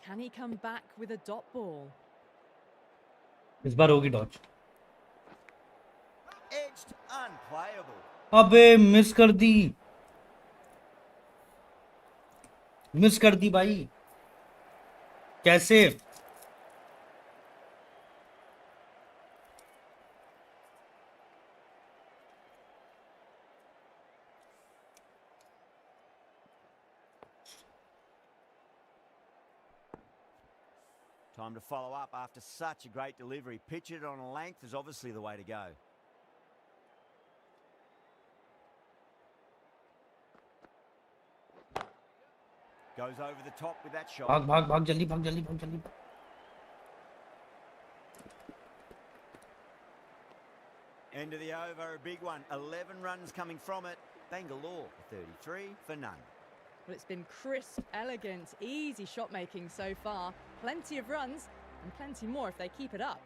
Speaker 6: Can he come back with a dot ball?
Speaker 1: इस बार होगी डॉच।
Speaker 5: Edged, unplayable.
Speaker 1: अबे miss कर दी, miss कर दी भाई, कैसे?
Speaker 5: Time to follow up after such a great delivery. Pitch it on a length is obviously the way to go. Goes over the top with that shot.
Speaker 1: भाग भाग भाग, जल्दी भाग, जल्दी भाग, जल्दी भाग।
Speaker 5: End of the over, a big one. 11 runs coming from it. Bangalore 33 for none.
Speaker 6: Well, it's been crisp, elegant, easy shot making so far. Plenty of runs and plenty more if they keep it up.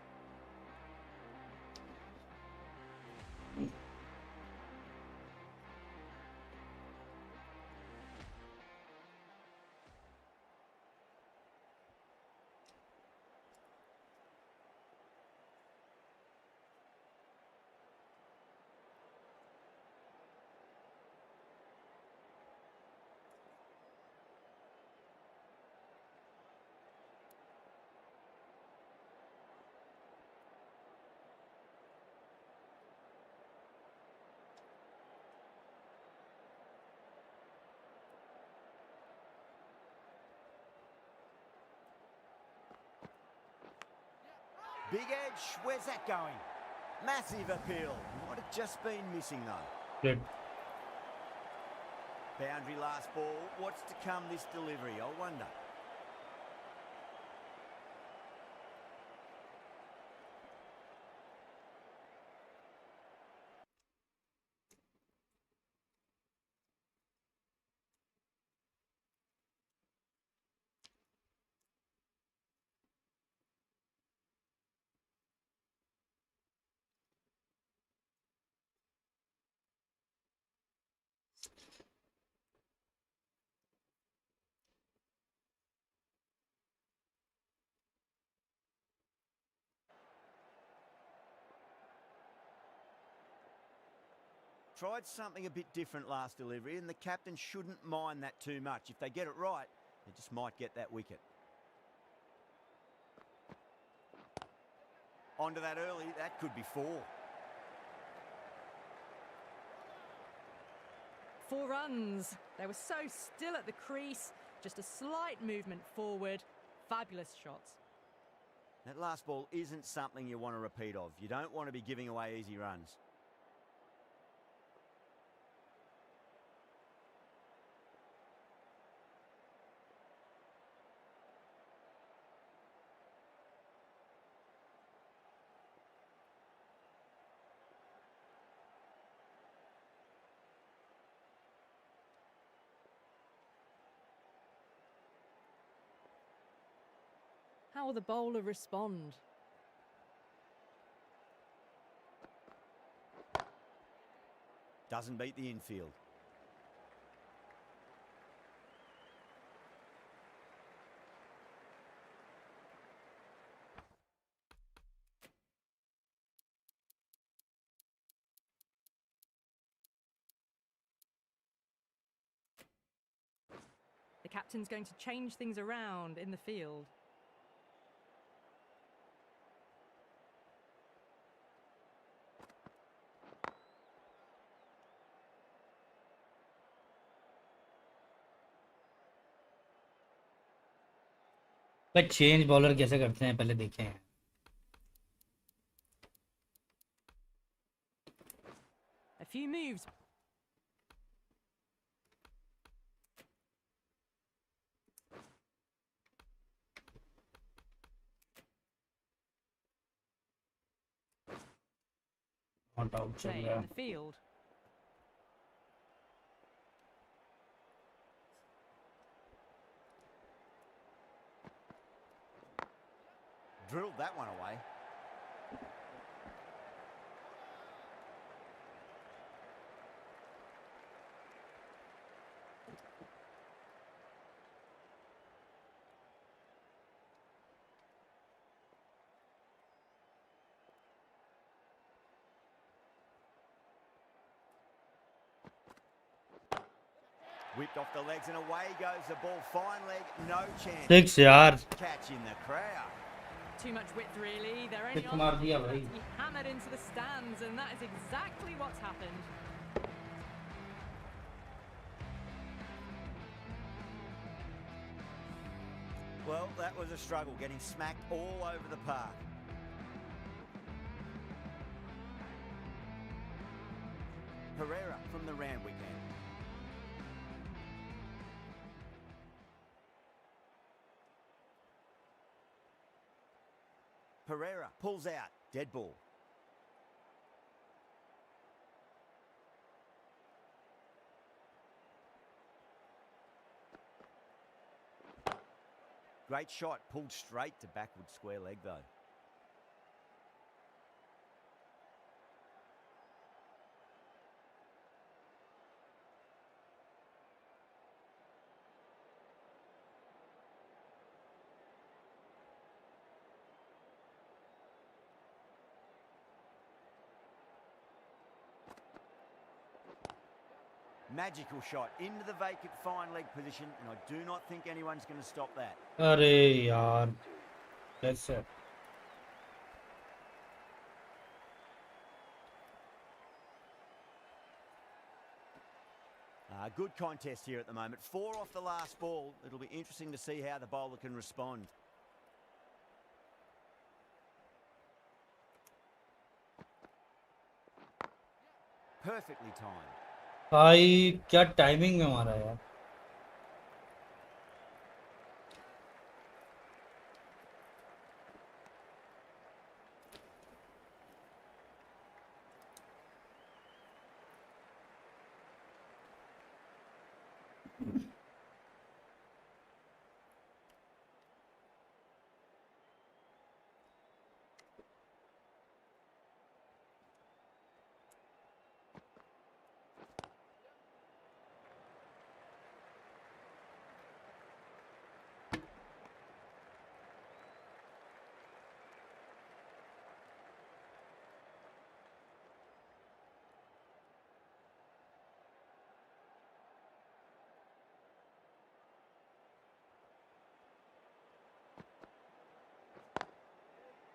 Speaker 5: Big edge, where's that going? Massive appeal. Might have just been missing though.
Speaker 1: Good.
Speaker 5: Boundary last ball. What's to come this delivery, I wonder. Tried something a bit different last delivery, and the captain shouldn't mind that too much. If they get it right, they just might get that wicket. Onto that early, that could be 4.
Speaker 6: 4 runs. They were so still at the crease. Just a slight movement forward. Fabulous shots.
Speaker 5: That last ball isn't something you want to repeat of. You don't want to be giving away easy runs.
Speaker 6: How will the bowler respond?
Speaker 5: Doesn't beat the infield.
Speaker 6: The captain's going to change things around in the field.
Speaker 1: भाई change bowler कैसे करते हैं पहले देखे हैं.
Speaker 6: A few moves.
Speaker 1: Not out चल
Speaker 6: Play
Speaker 1: रहा
Speaker 6: in
Speaker 1: है.
Speaker 6: the field.
Speaker 5: Drilled that one away. Whipped off the legs and away goes the ball. Fine leg, no chance.
Speaker 1: 6 यार.
Speaker 5: Catch in the crowd.
Speaker 6: Too much width, really. They're only
Speaker 1: Six
Speaker 6: on
Speaker 1: मार दिया
Speaker 6: the
Speaker 1: भाई.
Speaker 6: to be hammered into the stands, and that is exactly what's happened.
Speaker 5: Well, that was a struggle, getting smacked all over the park. Pereira from the Randwick end. Pereira pulls out. Dead ball. Great shot. Pulled straight to backward square leg though. Magical shot into the vacant fine leg position, and I do not think anyone's going to stop that.
Speaker 1: अरे यार. That's it.
Speaker 5: Good contest here at the moment. 4 off the last ball. It'll be interesting to see how the bowler can respond. Perfectly timed.
Speaker 1: भाई क्या timing में मारा यार.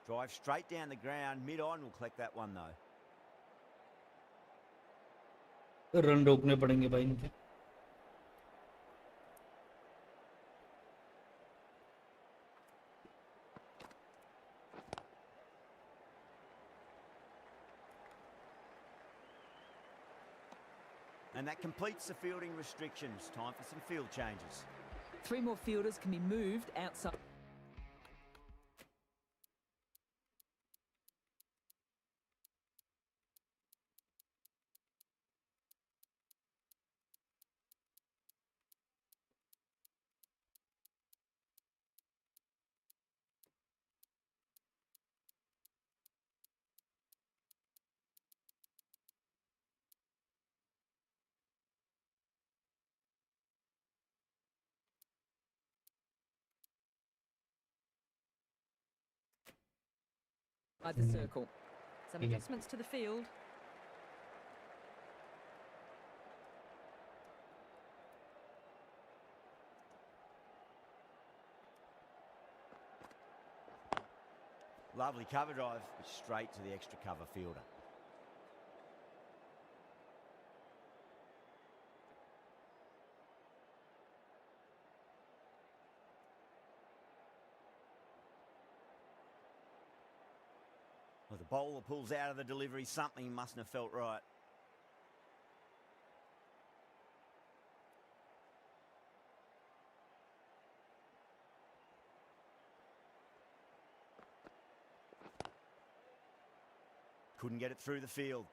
Speaker 5: Drive straight down the ground. Mid-on will collect that one though.
Speaker 1: Run रोकने पड़ेंगे भाई इनके.
Speaker 5: And that completes the fielding restrictions. Time for some field changes.
Speaker 8: 3 more fielders can be moved outside. By the circle.
Speaker 6: Some adjustments to the field.
Speaker 5: Lovely cover drive, but straight to the extra cover fielder. Well, the bowler pulls out of the delivery. Something mustn't have felt right. Couldn't get it through the field.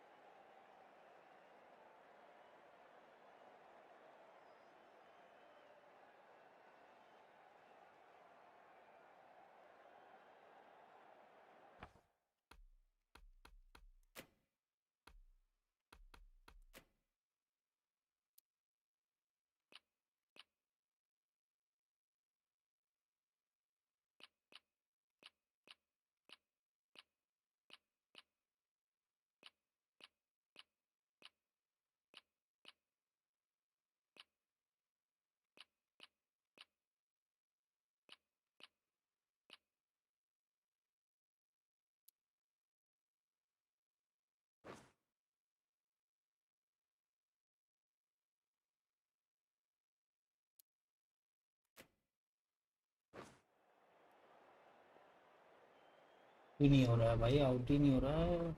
Speaker 1: भी नहीं हो रहा है भाई, out ही नहीं हो रहा है।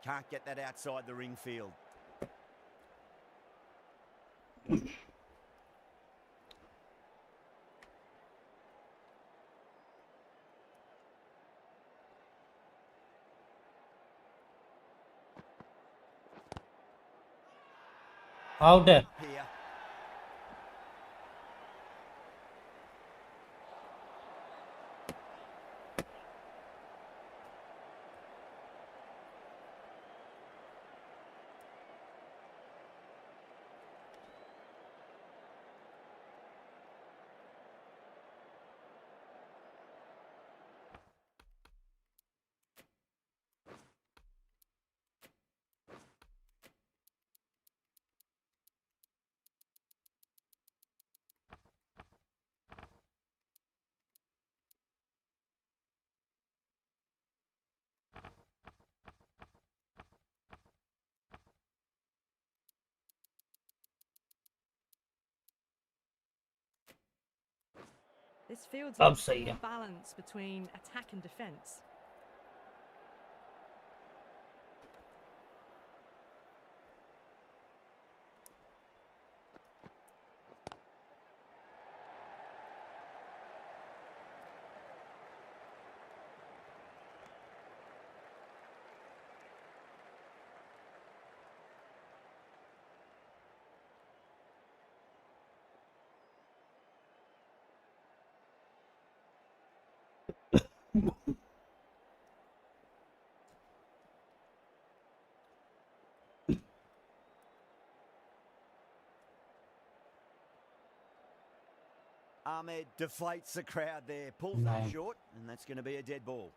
Speaker 5: Can't get that outside the ring field.
Speaker 1: Out है।
Speaker 5: Here.
Speaker 6: This field's
Speaker 1: अब
Speaker 6: in
Speaker 1: सही
Speaker 6: poor
Speaker 1: है।
Speaker 6: balance between attack and defence.
Speaker 5: Ahmed deflates the crowd there, pulls
Speaker 1: No.
Speaker 5: that short, and that's going to be a dead ball.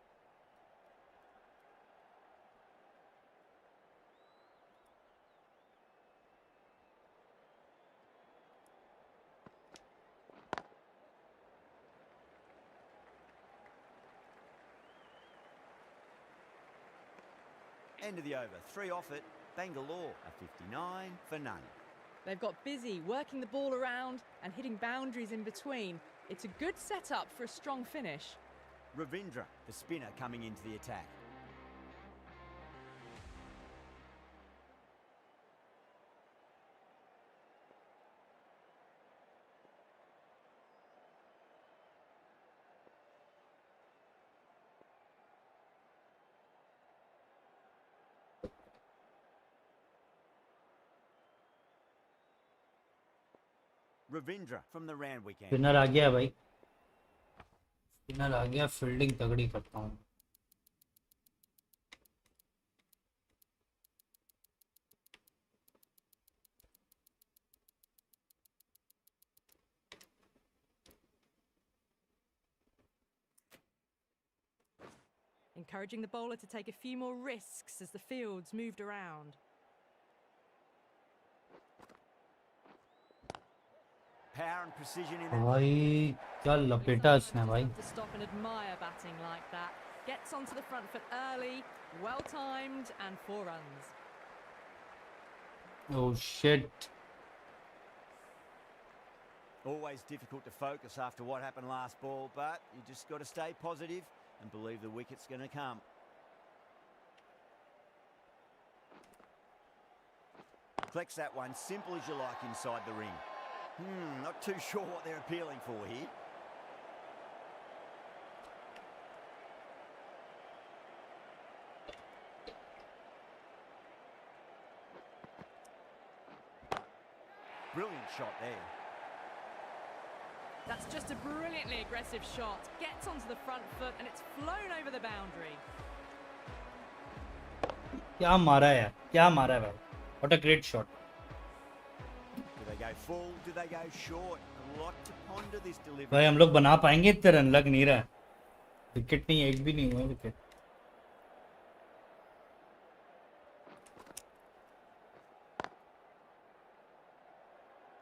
Speaker 5: End of the over. 3 off it. Bangalore a 59 for none.
Speaker 6: They've got busy working the ball around and hitting boundaries in between. It's a good setup for a strong finish.
Speaker 5: Ravindra, the spinner, coming into the attack. Ravindra from the Randwick end.
Speaker 1: Spinner आ गया भाई, spinner आ गया, fielding तगड़ी करता हूँ.
Speaker 6: Encouraging the bowler to take a few more risks as the fields moved around.
Speaker 5: Power and precision in that.
Speaker 1: भाई क्या लपेटा इसने भाई.
Speaker 6: To stop and admire batting like that. Gets onto the front foot early, well timed, and 4 runs.
Speaker 1: Oh shit.
Speaker 5: Always difficult to focus after what happened last ball, but you just got to stay positive and believe the wicket's going to come. Collects that one, simple as you like inside the ring. Not too sure what they're appealing for here. Brilliant shot there.
Speaker 6: That's just a brilliantly aggressive shot. Gets onto the front foot and it's flown over the boundary.
Speaker 1: क्या मारा है यार, क्या मारा है भाई. What a great shot.
Speaker 5: Do they go full? Do they go short? A lot to ponder this delivery.
Speaker 1: भाई हम लोग बना पाएंगे इतने रन, लग नहीं रहा है. विकेट नहीं, एक भी नहीं हुआ wicket.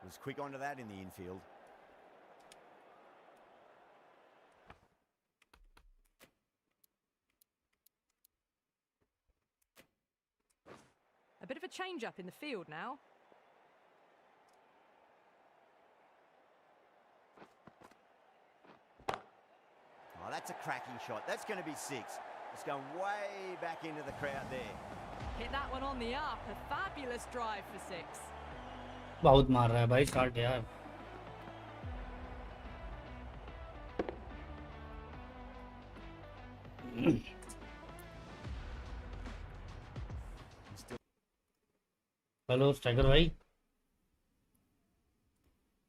Speaker 5: Was quick onto that in the infield.
Speaker 6: A bit of a change up in the field now.
Speaker 5: Oh, that's a cracking shot. That's going to be 6. It's going way back into the crowd there.
Speaker 6: Hit that one on the up. A fabulous drive for 6.
Speaker 1: बहुत मार रहा है भाई shot यार. Hello striker भाई,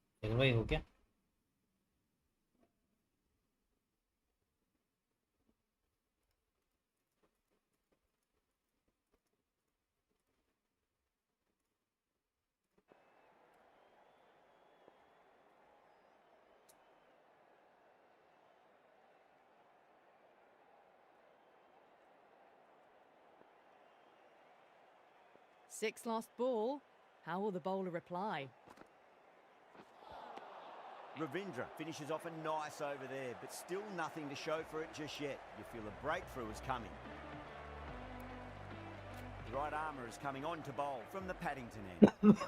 Speaker 1: striker भाई हो क्या?
Speaker 6: Six last ball. How will the bowler reply?
Speaker 5: Ravindra finishes off a nice over there, but still nothing to show for it just yet. You feel a breakthrough is coming. The right armour is coming on to bowl from the Paddington end.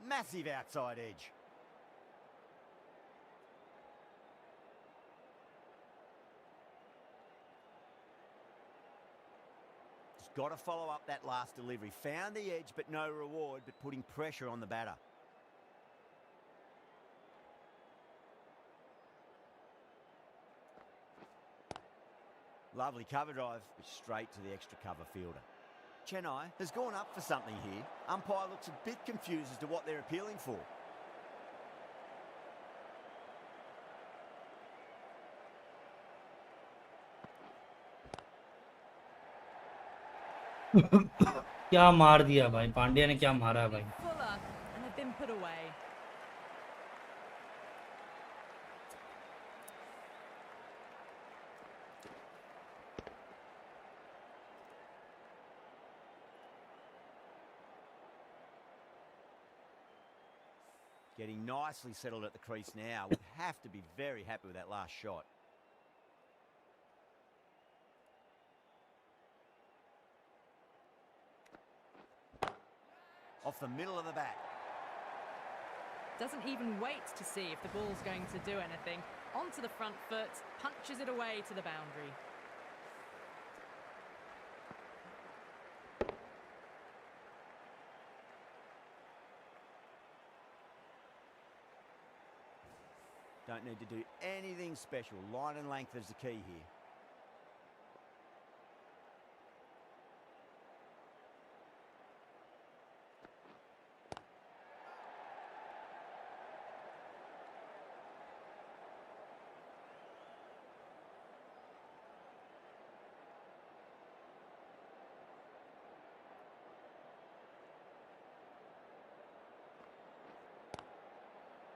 Speaker 5: Massive outside edge. Just got to follow up that last delivery. Found the edge, but no reward, but putting pressure on the batter. Lovely cover drive, but straight to the extra cover fielder. Chennai has gone up for something here. Umpire looks a bit confused as to what they're appealing for.
Speaker 1: क्या मार दिया भाई, पांड्या ने क्या मारा है भाई.
Speaker 6: Fuller, and they've been put away.
Speaker 5: Getting nicely settled at the crease now. Would have to be very happy with that last shot. Off the middle of the bat.
Speaker 6: Doesn't even wait to see if the ball's going to do anything. Onto the front foot, punches it away to the boundary.
Speaker 5: Don't need to do anything special. Line and length is the key here.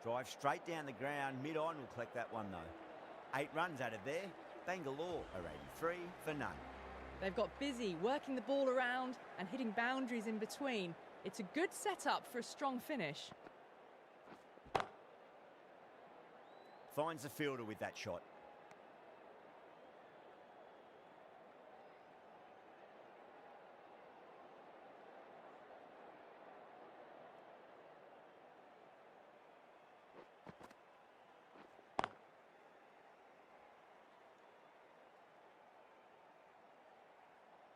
Speaker 5: Drive straight down the ground, mid-on will collect that one though. 8 runs out of there. Bangalore are 83 for none.
Speaker 6: They've got busy working the ball around and hitting boundaries in between. It's a good setup for a strong finish.
Speaker 5: Finds the fielder with that shot.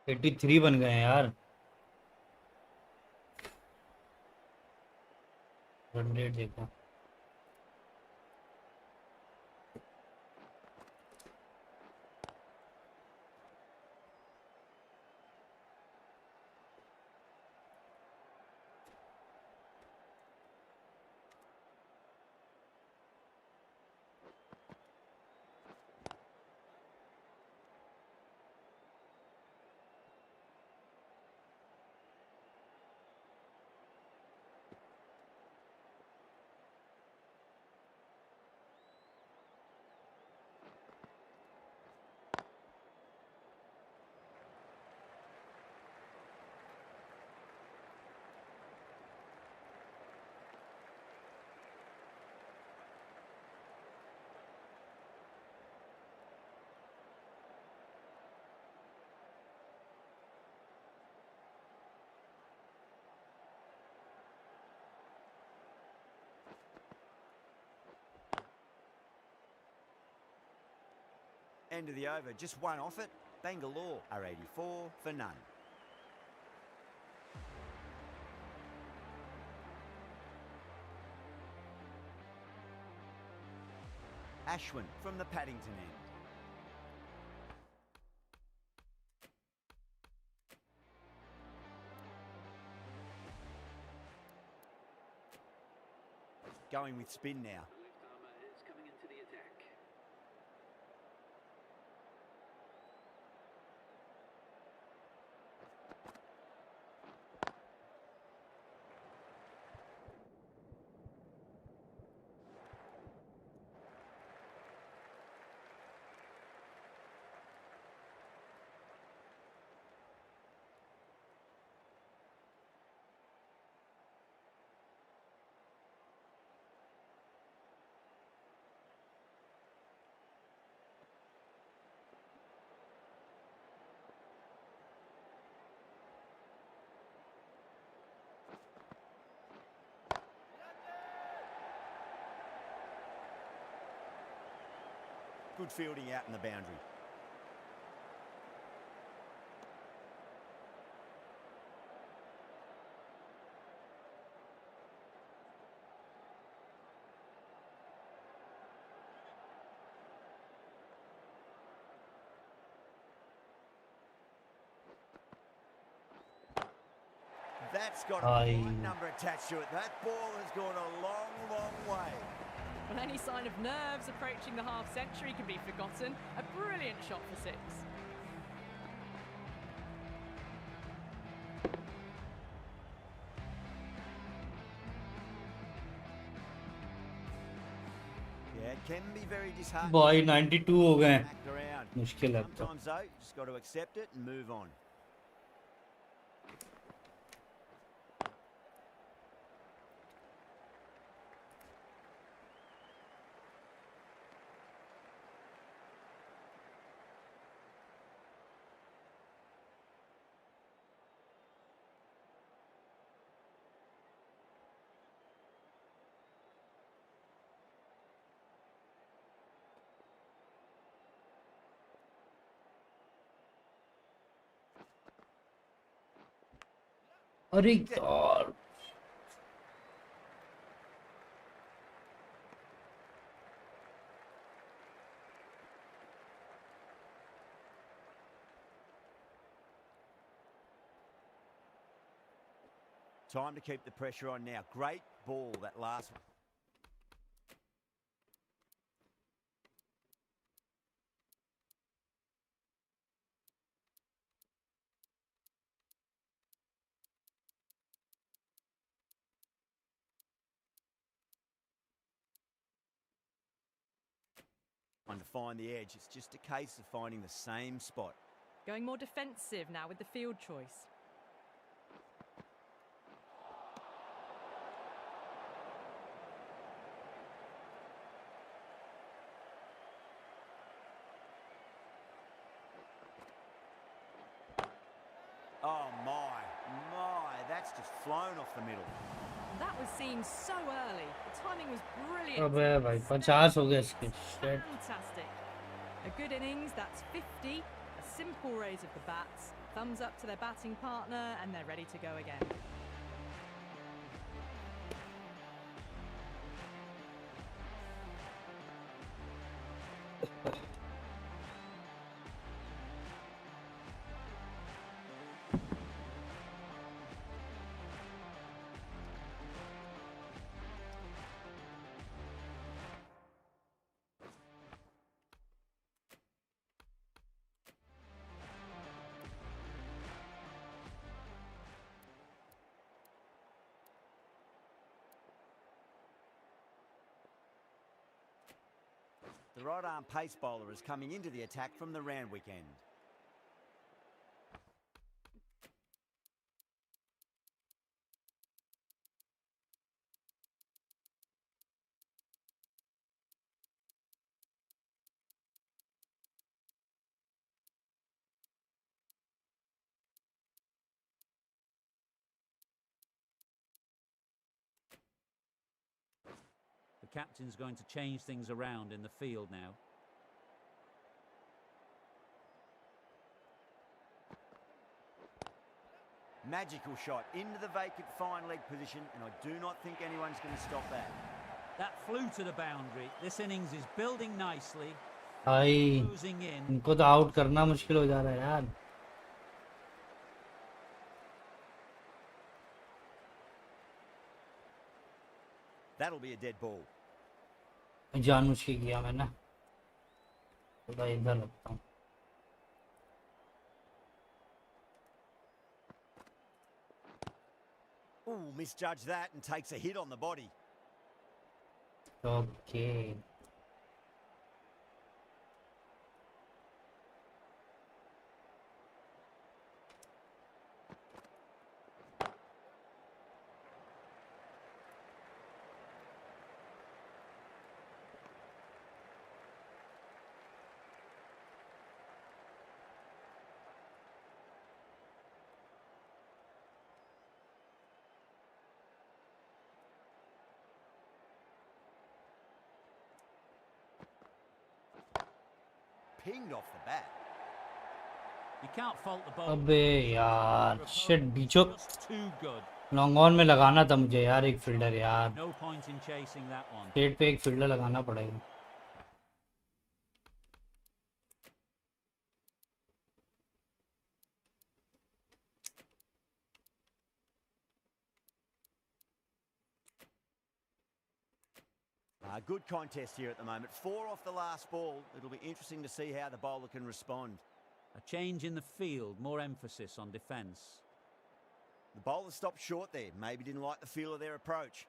Speaker 1: Eighty three बन गए हैं यार। Run rate देखो।
Speaker 5: End of the over, just one off it. Bangalore are 84 for none. Ashwin from the Paddington end. Going with spin now. Good fielding out in the boundary. That's got a fine number attached to it. That ball has gone a long, long way.
Speaker 6: Well, any sign of nerves approaching the half-century can be forgotten. A brilliant shot for 6.
Speaker 5: Yeah, it can be very disheartening.
Speaker 1: भाई 92 हो गए हैं, मुश्किल है अब तो।
Speaker 5: Sometimes though, just got to accept it and move on.
Speaker 1: अरे यार
Speaker 5: Time to keep the pressure on now. Great ball, that last one. To find the edge. It's just a case of finding the same spot.
Speaker 6: Going more defensive now with the field choice.
Speaker 5: Oh my, that's just flown off the middle.
Speaker 6: That was seen so early. The timing was brilliant.
Speaker 1: अबे भाई 50 हो गया इसके shit.
Speaker 6: Fantastic. A good innings, that's 50. A simple raise of the bats. Thumbs up to their batting partner and they're ready to go again.
Speaker 5: The right-arm pace bowler is coming into the attack from the Randwick end.
Speaker 9: The captain's going to change things around in the field now.
Speaker 5: Magical shot into the vacant fine leg position, and I do not think anyone's going to stop that.
Speaker 9: That flew to the boundary. This innings is building nicely.
Speaker 1: भाई
Speaker 9: Closing in.
Speaker 1: इनको तो out करना मुश्किल हो जा रहा है यार.
Speaker 5: That'll be a dead ball.
Speaker 1: जानबूझ के किया मैंने. थोड़ा इधर रखता हूँ.
Speaker 5: Ooh, misjudged that and takes a hit on the body.
Speaker 1: Okay.
Speaker 5: Pinged off the bat.
Speaker 9: You can't fault the ball.
Speaker 1: अबे यार shit बीचो
Speaker 9: Just too good.
Speaker 1: Long on में लगाना था मुझे यार एक फील्डर यार.
Speaker 9: No point in chasing that one.
Speaker 1: State पे एक फील्डर लगाना पड़ेगा.
Speaker 5: A good contest here at the moment. 4 off the last ball. It'll be interesting to see how the bowler can respond.
Speaker 9: A change in the field, more emphasis on defence.
Speaker 5: The bowler stopped short there. Maybe didn't like the feel of their approach.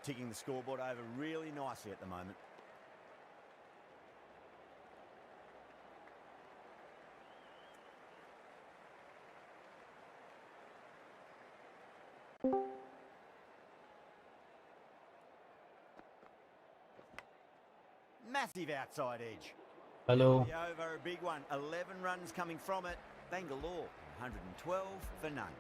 Speaker 5: Ticking the scoreboard over really nicely at the moment. Massive outside edge.
Speaker 1: Hello.
Speaker 5: The over, a big one. 11 runs coming from it. Bangalore, 112 for none.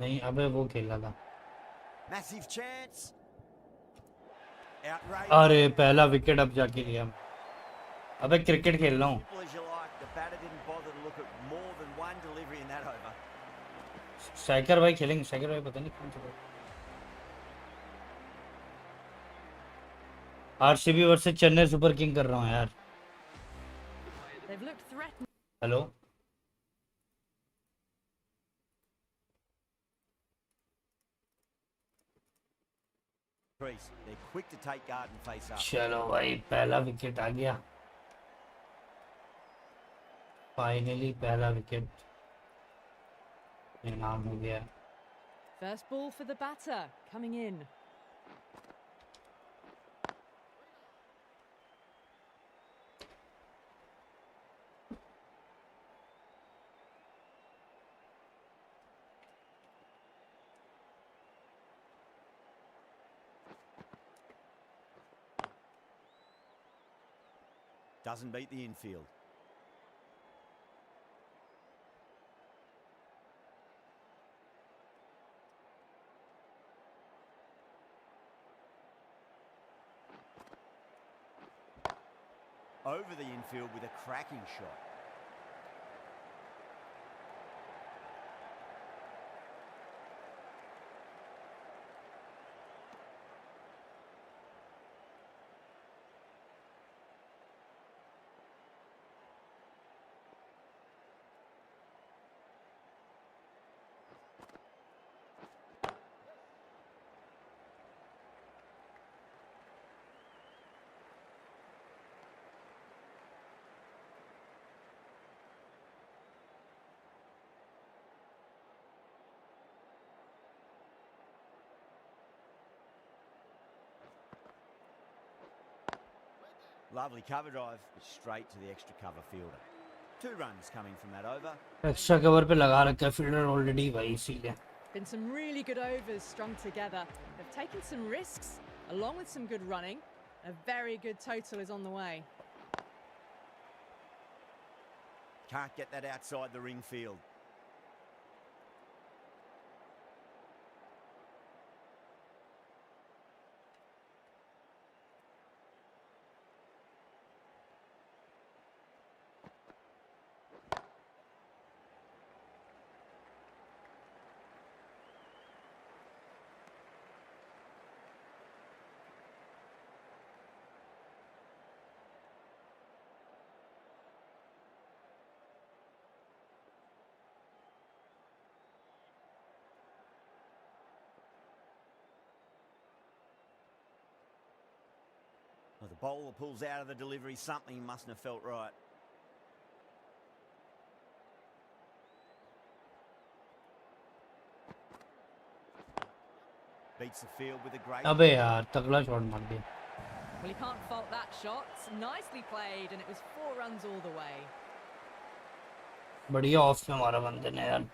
Speaker 1: नहीं अबे वो खेला था.
Speaker 5: Massive chance. Outrageous.
Speaker 1: अरे पहला wicket अब जाके लिया. अबे क्रिकेट खेल रहा हूँ.
Speaker 5: Simple as you like. The batter didn't bother to look at more than one delivery in that over.
Speaker 1: साइकर भाई खेलेंगे. साइकर भाई पता नहीं कौन सा. RCB versus Chennai super king कर रहा हूँ यार.
Speaker 6: They've looked threatened.
Speaker 1: Hello.
Speaker 5: Crease. They're quick to take guard and face up.
Speaker 1: चलो भाई पहला विकेट आ गया. फाइनली पहला विकेट इनाम हो गया.
Speaker 6: First ball for the batter coming in.
Speaker 5: Doesn't beat the infield. Over the infield with a cracking shot. Lovely cover drive, but straight to the extra cover fielder. 2 runs coming from that over.
Speaker 1: Extra cover पे लगा रखा है fielder already भाई इसीलिए.
Speaker 6: Been some really good overs strung together. They've taken some risks along with some good running. A very good total is on the way.
Speaker 5: Can't get that outside the ring field. Well, the bowler pulls out of the delivery. Something mustn't have felt right. Beats the field with a great...
Speaker 1: अबे यार तगड़ा shot मार दिया.
Speaker 6: Well, you can't fault that shot. Nicely played, and it was 4 runs all the way.
Speaker 1: बढ़िया of में मारा बंदे ने यार.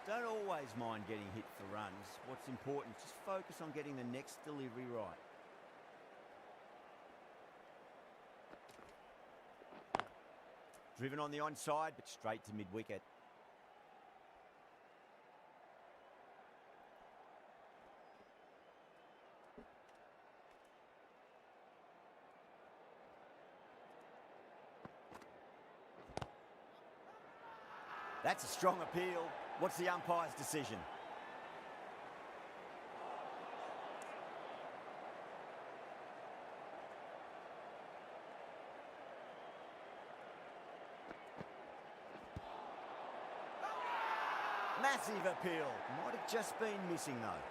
Speaker 5: Don't always mind getting hit for runs. What's important, just focus on getting the next delivery right. Driven on the onside, but straight to mid-wicket. That's a strong appeal. What's the umpire's decision? Massive appeal. Might have just been missing though.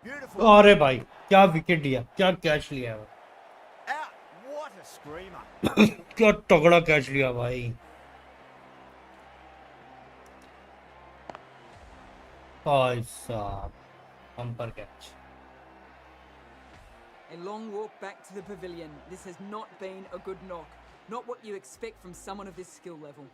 Speaker 5: Beautiful.
Speaker 1: अरे भाई क्या wicket दिया. क्या catch लिया.
Speaker 5: Out. What a screamer.
Speaker 1: क्या तगड़ा catch लिया भाई. भाई साहब bumper catch.
Speaker 8: A long walk back to the pavilion. This has not been a good knock. Not what you expect from someone of this skill level.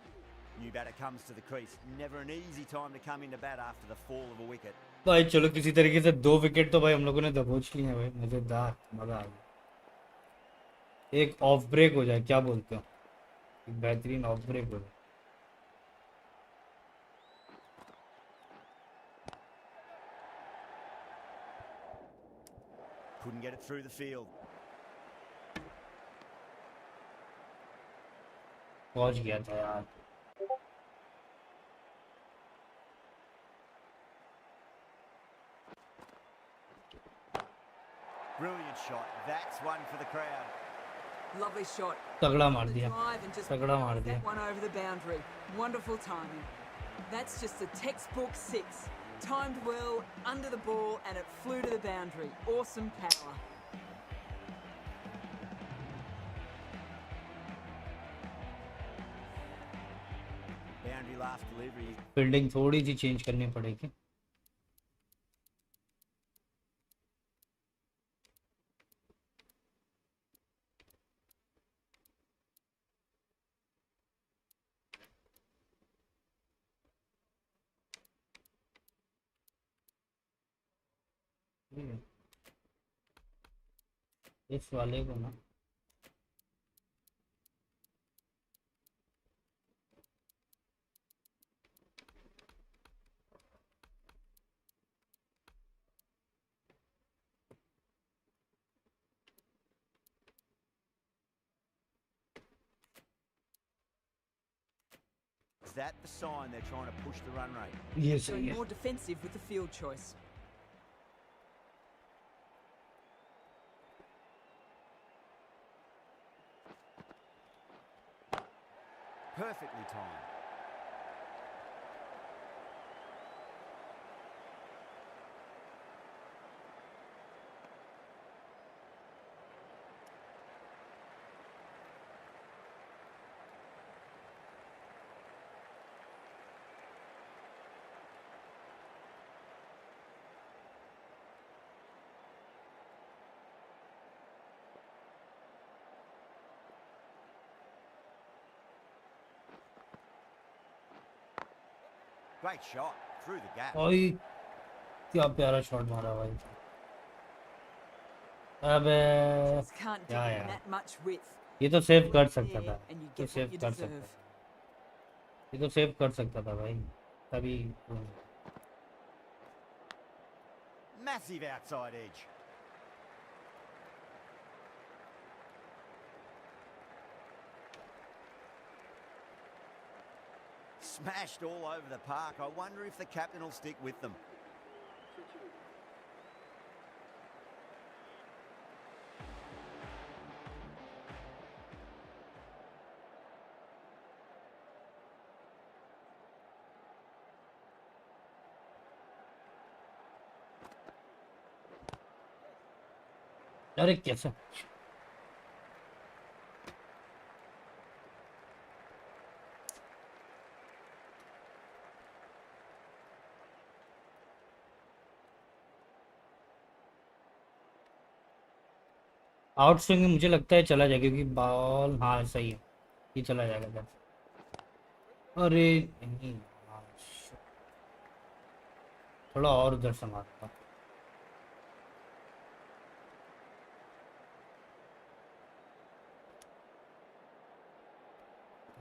Speaker 5: New batter comes to the crease. Never an easy time to come into bat after the fall of a wicket.
Speaker 1: भाई चलो किसी तरीके से 2 wicket तो भाई हम लोगों ने दबोच लिए हैं भाई, मजेदार, मजा आ गया। एक ऑफ ब्रेक हो जाए, क्या बोलते हो? एक बेहतरीन ऑफ ब्रेक हो जाए।
Speaker 5: Couldn't get it through the field.
Speaker 1: पहुंच गया था यार।
Speaker 5: Brilliant shot. That's one for the crowd.
Speaker 8: Lovely shot.
Speaker 1: तगड़ा मार दिया,
Speaker 8: Drive and just
Speaker 1: तगड़ा मार दिया।
Speaker 8: that one over the boundary. Wonderful timing. That's just a textbook 6. Timed well, under the ball, and it flew to the boundary. Awesome power.
Speaker 5: Boundary last delivery.
Speaker 1: Fielding थोड़ी सी change करनी पड़ेगी। इस वाले को ना
Speaker 5: Is that the sign they're trying to push the run rate?
Speaker 1: ये
Speaker 8: Doing
Speaker 1: सही है।
Speaker 8: more defensive with the field choice.
Speaker 5: Perfectly timed. Great shot through the gap.
Speaker 1: भाई क्या प्यारा शॉट मारा भाई। अबे
Speaker 8: Just can't dig
Speaker 1: Yeah,
Speaker 8: in
Speaker 1: yeah.
Speaker 8: that much width.
Speaker 1: ये तो सेव कर सकता
Speaker 8: There,
Speaker 1: था,
Speaker 8: and you
Speaker 1: तो
Speaker 8: get
Speaker 1: सेव
Speaker 8: what you
Speaker 1: कर सकता
Speaker 8: deserve.
Speaker 1: था, ये तो सेव कर सकता था भाई तभी।
Speaker 5: Massive outside edge. Smashed all over the park. I wonder if the captain will stick with them.
Speaker 1: अरे कैसे आउट स्विंग में मुझे लगता है चला जाएगा क्योंकि बॉल, हाँ सही है, ये चला जाएगा बस। अरे नहीं यार, थोड़ा और उधर से मारता।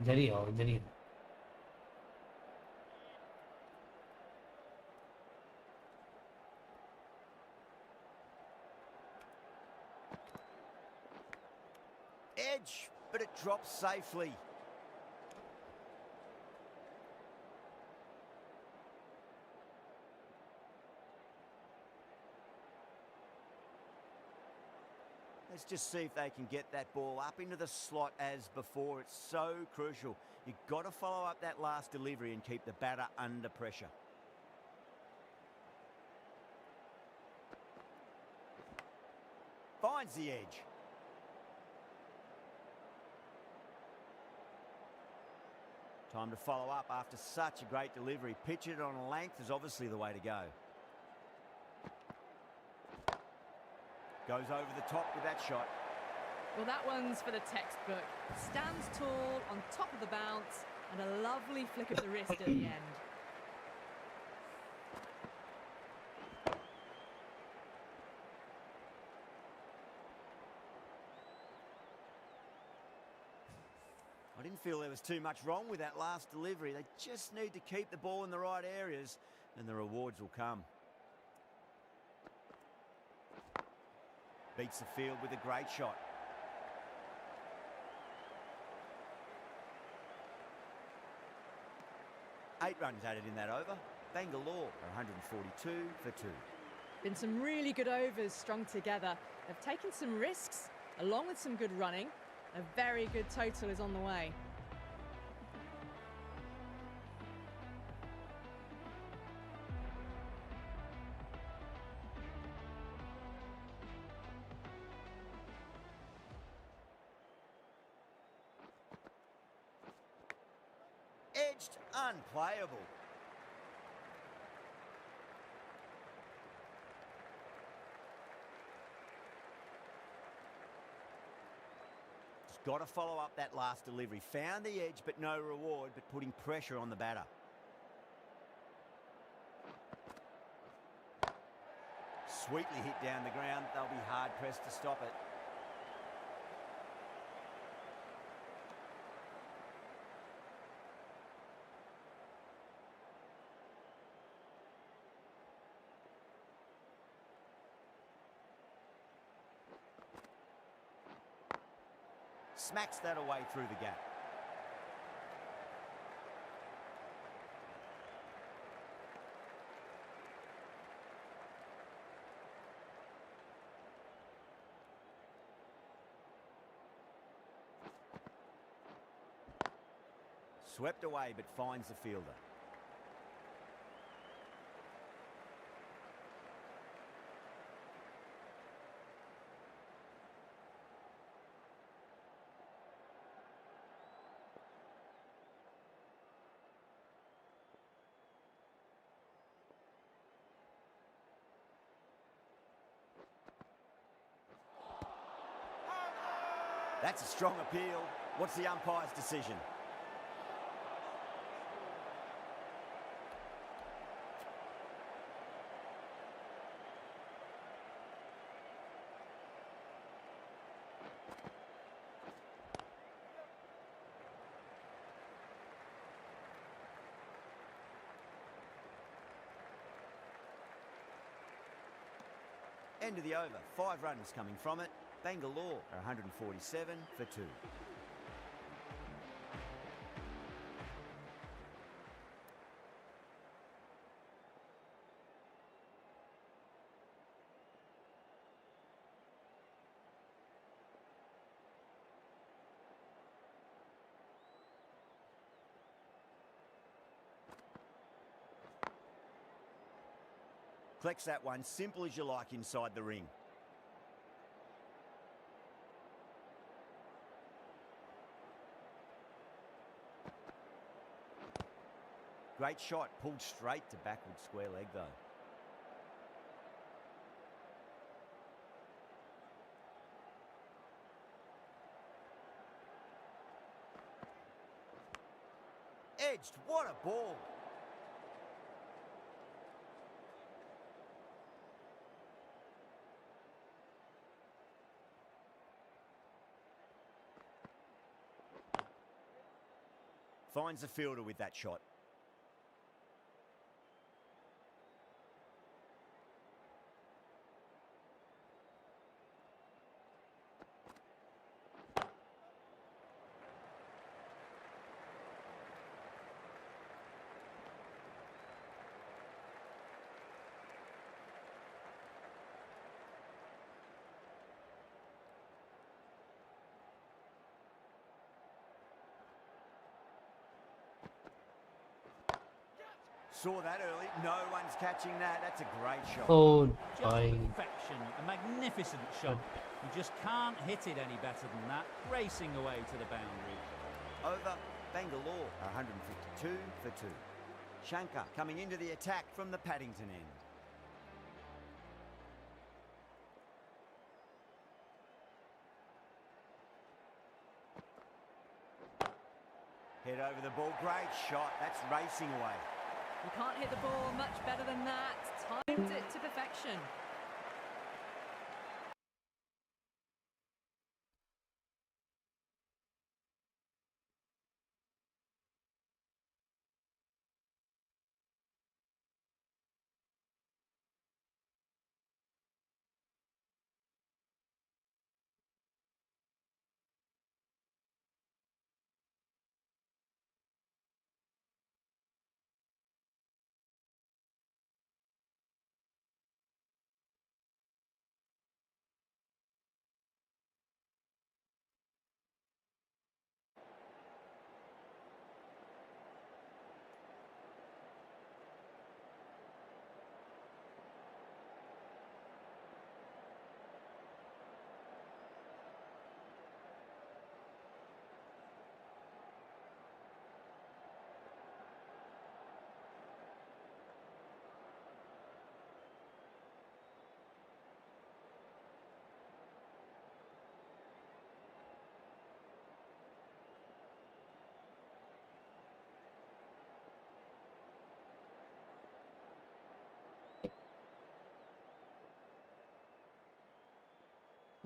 Speaker 1: इधर ही आओ, इधर ही आओ।
Speaker 5: Edge, but it drops safely. Let's just see if they can get that ball up into the slot as before. It's so crucial. You've got to follow up that last delivery and keep the batter under pressure. Finds the edge. Time to follow up after such a great delivery. Pitch it on length is obviously the way to go. Goes over the top with that shot.
Speaker 6: Well, that one's for the textbook. Stands tall on top of the bounce And a lovely flick of the wrist at the end.
Speaker 5: I didn't feel there was too much wrong with that last delivery. They just need to keep the ball in the right areas and the rewards will come. Beats the field with a great shot. Eight runs added in that over. Bangalore are 142 for 2.
Speaker 6: Been some really good overs strung together. They've taken some risks, along with some good running. A very good total is on the way.
Speaker 5: Edged, unplayable. Just got to follow up that last delivery. Found the edge, but no reward, but putting pressure on the batter. Sweetly hit down the ground. They'll be hard-pressed to stop it. Smacks that away through the gap. Swept away but finds the fielder. That's a strong appeal. What's the umpire's decision? End of the over. 5 runs coming from it. Bangalore are 147 for 2. Collects that one, simple as you like inside the ring. Great shot, pulled straight to backward square leg though. Edged, what a ball! Finds the fielder with that shot. Saw that early. No one's catching that. That's a great shot.
Speaker 1: Oh,
Speaker 9: Just
Speaker 1: my.
Speaker 9: perfection, a magnificent shot. You just can't hit it any better than that. Racing away to the boundary.
Speaker 5: Over. Bangalore are 152 for 2. Shankar coming into the attack from the Paddington end. Head over the ball. Great shot. That's racing away.
Speaker 6: You can't hit the ball much better than that. Timed it to perfection.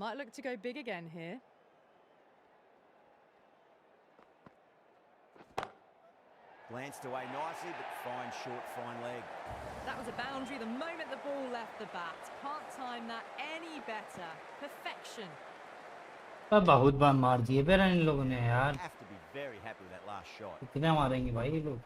Speaker 6: Might look to go big again here.
Speaker 5: Glanced away nicely, but fine short, fine leg.
Speaker 6: That was a boundary the moment the ball left the bat. Can't time that any better. Perfection.
Speaker 1: अब बहुत बार मार दिए पैर इन लोगों ने यार.
Speaker 5: Have to be very happy with that last shot.
Speaker 1: कितने मारेंगे भाई ये लोग?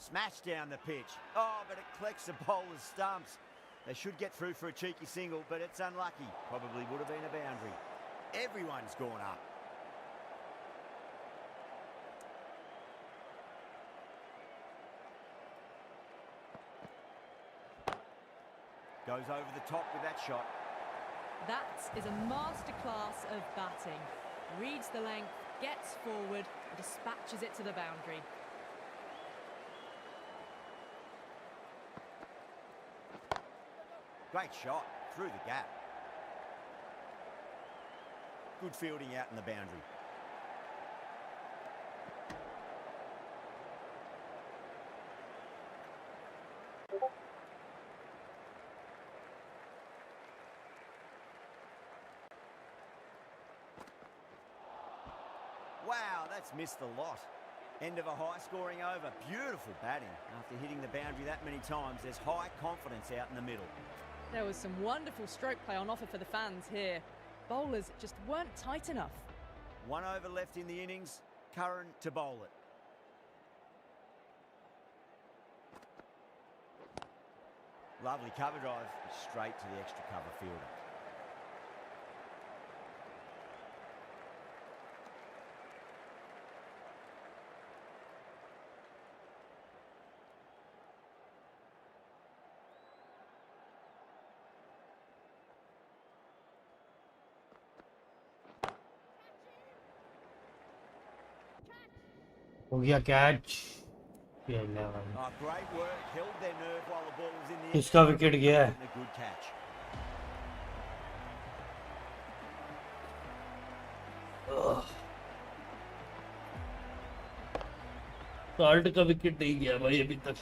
Speaker 5: Smashed down the pitch. Oh, but it collects the bowler's stumps. They should get through for a cheeky single, but it's unlucky. Probably would have been a boundary. Everyone's gone up. Goes over the top with that shot.
Speaker 6: That is a masterclass of batting. Reads the length, gets forward, and dispatches it to the boundary.
Speaker 5: Great shot, through the gap. Good fielding out in the boundary. Wow, that's missed the lot. End of a high-scoring over. Beautiful batting. After hitting the boundary that many times, there's high confidence out in the middle.
Speaker 6: There was some wonderful stroke play on offer for the fans here. Bowlers just weren't tight enough.
Speaker 5: 1 over left in the innings. Curran to bowl it. Lovely cover drive. Straight to the extra cover fielder.
Speaker 1: हो गया catch.
Speaker 5: Oh, great work. Held their nerve while the ball was in the air.
Speaker 1: इसका wicket गया है.
Speaker 5: A good catch.
Speaker 1: Salt का wicket नहीं गया भाई अभी तक.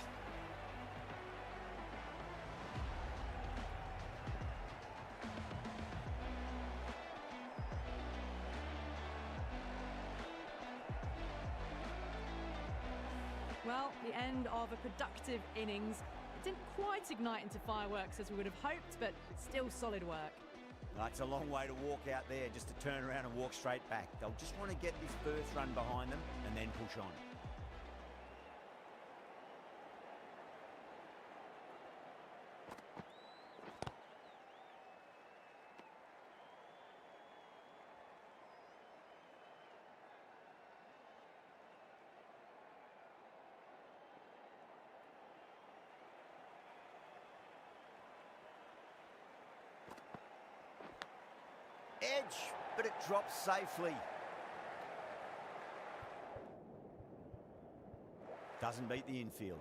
Speaker 6: Well, the end of a productive innings. It didn't quite ignite into fireworks as we would have hoped, but still solid work.
Speaker 5: That's a long way to walk out there just to turn around and walk straight back. They'll just want to get this first run behind them and then push on. Edge, but it drops safely. Doesn't beat the infield.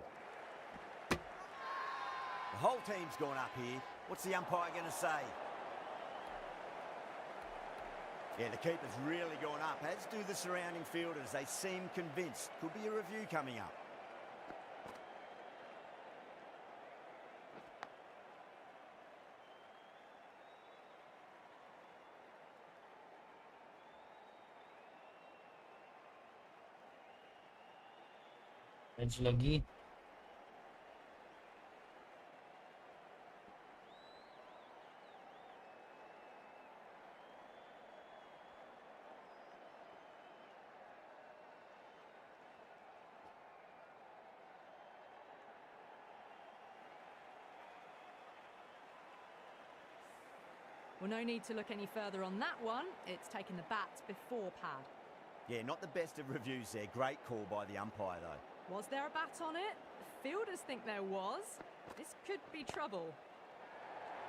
Speaker 5: The whole team's gone up here. What's the umpire going to say? Yeah, the keeper's really gone up, as do the surrounding fielders. They seem convinced. Could be a review coming up.
Speaker 1: Edge lagi.
Speaker 6: Well, no need to look any further on that one. It's taken the bat before pad.
Speaker 5: Yeah, not the best of reviews there. Great call by the umpire, though.
Speaker 6: Was there a bat on it? The fielders think there was. This could be trouble.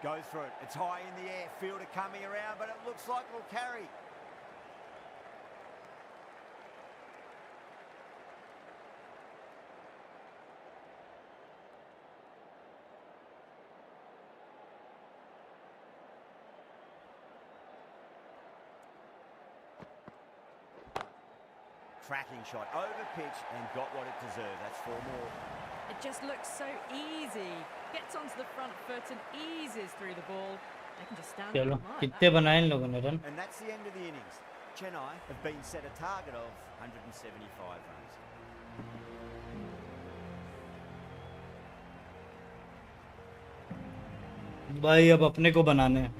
Speaker 5: Goes for it. It's high in the air. Fielder coming around, but it looks like it'll carry. Cracking shot, over pitch and got what it deserved. That's 4 more.
Speaker 6: It just looks so easy. Gets onto the front foot and eases through the ball. They can just stand
Speaker 1: चलो
Speaker 6: and admire
Speaker 1: कितने
Speaker 6: that.
Speaker 1: बनाए इन लोगों ने run?
Speaker 5: And that's the end of the innings. Chennai have been set a target of 175 runs.
Speaker 1: भाई अब अपने को बनाने हैं,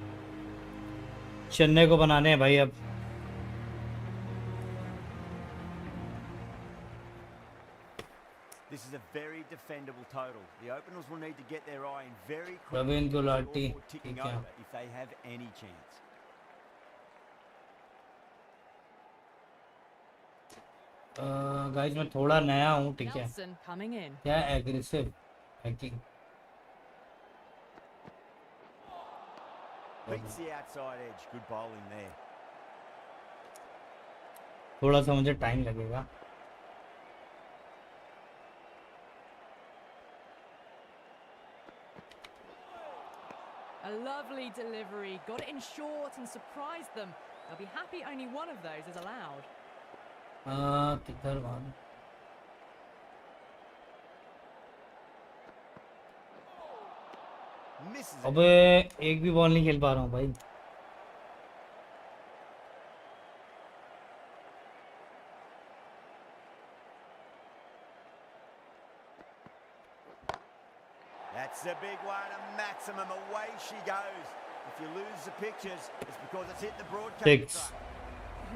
Speaker 1: चेन्नई को बनाने हैं भाई अब.
Speaker 5: This is a very defendable total. The openers will need to get their eye in very
Speaker 1: Ravin
Speaker 5: quickly
Speaker 1: Gulati,
Speaker 5: or ticking
Speaker 1: ठीक है.
Speaker 5: over if they have any chance.
Speaker 1: Guys मैं थोड़ा नया हूँ, ठीक है.
Speaker 6: Nelson coming in.
Speaker 1: क्या aggressive hacking.
Speaker 5: Beats the outside edge. Good bowling there.
Speaker 1: थोड़ा सा मुझे टाइम लगेगा.
Speaker 6: A lovely delivery. Got it in short and surprised them. They'll be happy only one of those is allowed.
Speaker 1: किधर one.
Speaker 5: Misses it.
Speaker 1: अबे एक भी ball नहीं खेल पा रहा हूँ भाई.
Speaker 5: That's a big one, a maximum. Away she goes. If you lose the pictures, it's because it's hit the broadcast.
Speaker 1: 6.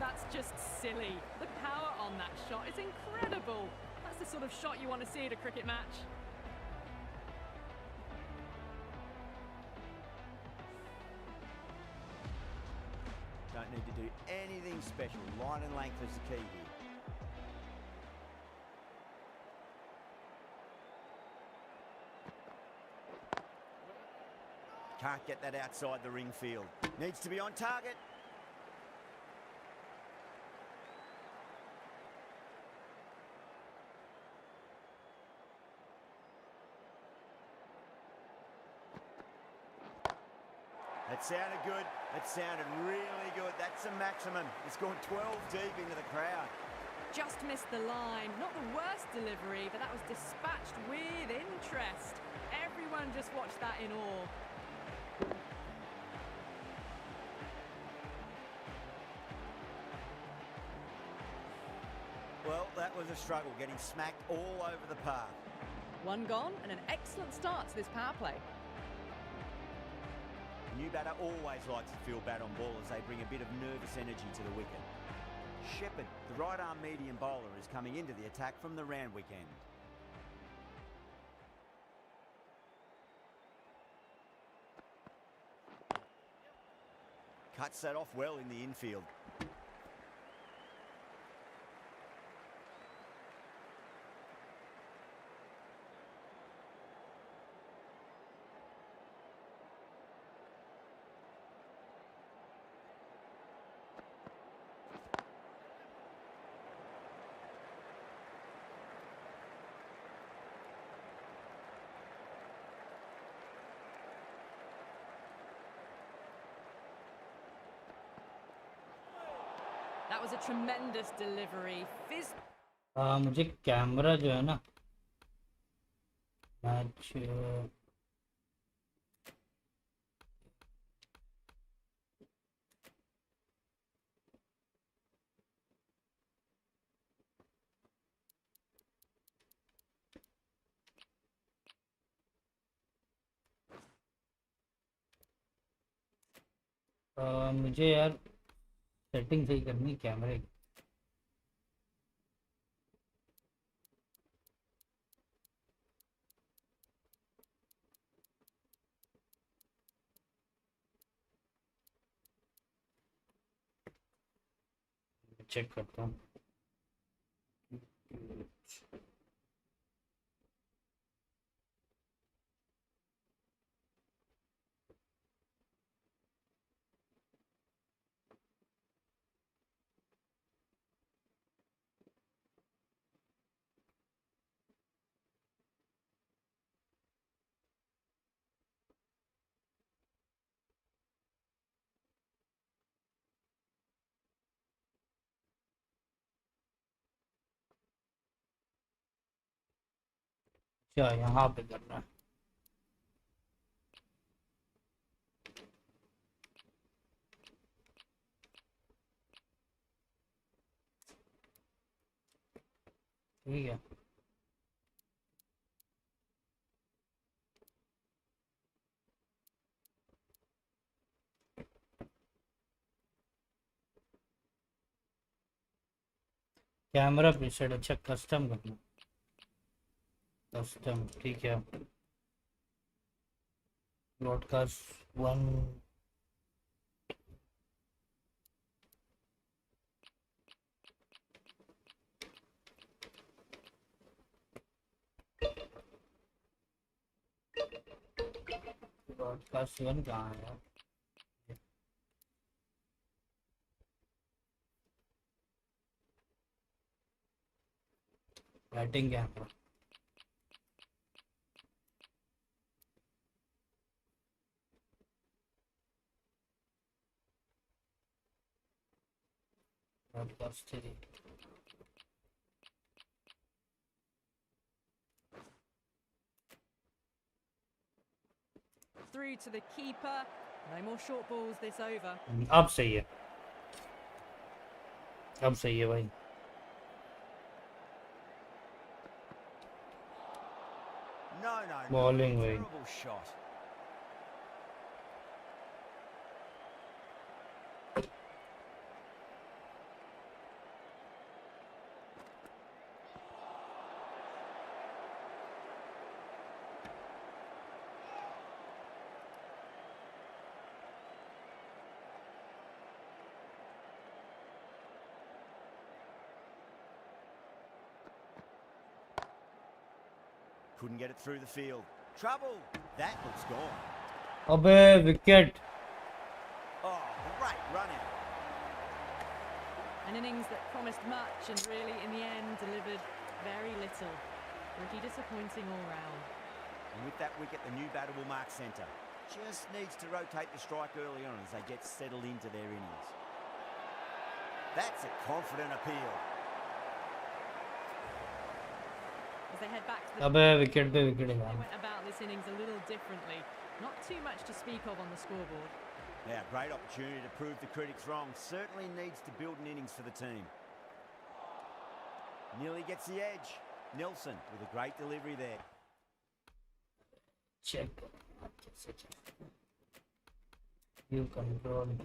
Speaker 6: That's just silly. The power on that shot is incredible. That's the sort of shot you want to see at a cricket match.
Speaker 5: Don't need to do anything special. Line and length is the key here. Can't get that outside the ring field. Needs to be on target. That sounded good. That sounded really good. That's a maximum. It's gone 12 deep into the crowd.
Speaker 6: Just missed the line. Not the worst delivery, but that was dispatched with interest. Everyone just watched that in awe.
Speaker 5: Well, that was a struggle, getting smacked all over the park.
Speaker 6: One gone and an excellent start to this power play.
Speaker 5: New batter always likes to feel bat on ball as they bring a bit of nervous energy to the wicket. Shepherd, the right-arm medium bowler, is coming into the attack from the Randwick end. Cuts that off well in the infield.
Speaker 6: That was a tremendous delivery.
Speaker 1: मुझे camera जो है ना match मुझे यार setting सही करनी कैमरे की। चेक करता हूँ। क्या यहाँ पे करना है? ठीक है। कैमरा प्रीसेट अच्छा कस्टम करना। कस्टम ठीक है। ब्रॉडकास्ट 1 ब्रॉडकास्ट 1 कहाँ है यार? Batting camera broadcast 3
Speaker 6: Through to the keeper. No more short balls this over.
Speaker 1: अब सही है। अब सही है भाई।
Speaker 5: No,
Speaker 1: Bowling way.
Speaker 5: terrible shot. Couldn't get it through the field. Trouble. That looks gone.
Speaker 1: अबे wicket.
Speaker 5: Oh, great running.
Speaker 6: An innings that promised much and really, in the end, delivered very little. Pretty disappointing all round.
Speaker 5: And with that wicket, the new batter will mark centre. Just needs to rotate the strike early on as they get settled into their innings. That's a confident appeal.
Speaker 6: As they head back to the
Speaker 1: अबे wicket पे wicket
Speaker 6: they
Speaker 1: है।
Speaker 6: went about this innings a little differently. Not too much to speak of on the scoreboard.
Speaker 5: Now, great opportunity to prove the critics wrong. Certainly needs to build an innings for the team. Nearly gets the edge. Nelson with a great delivery there.
Speaker 1: Check view control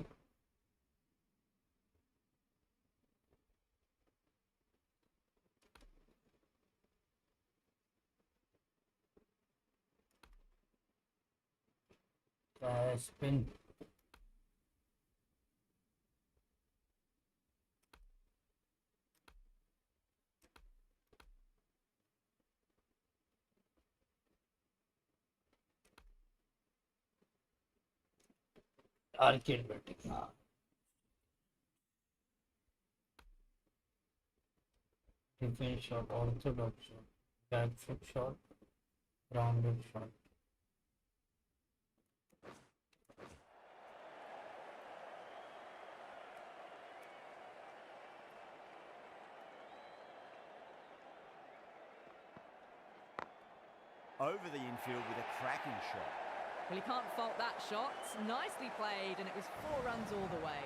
Speaker 1: spin arcade batting. हाँ defence shot orthodox shot back foot shot grounded shot.
Speaker 5: over the infield with a cracking shot.
Speaker 6: Well, you can't fault that shot. Nicely played, and it was 4 runs all the way.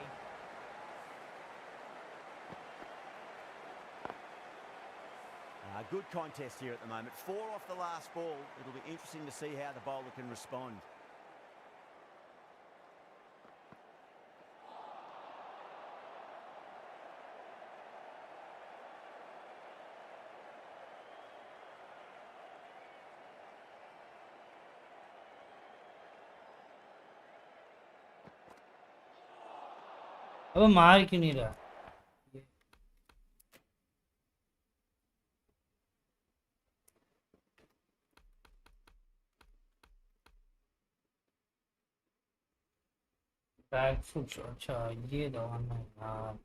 Speaker 5: Good contest here at the moment. 4 off the last ball. It'll be interesting to see how the bowler can respond.
Speaker 1: अब मार क्यों नहीं रहा? Back foot, अच्छा ये दौड़ना है यार.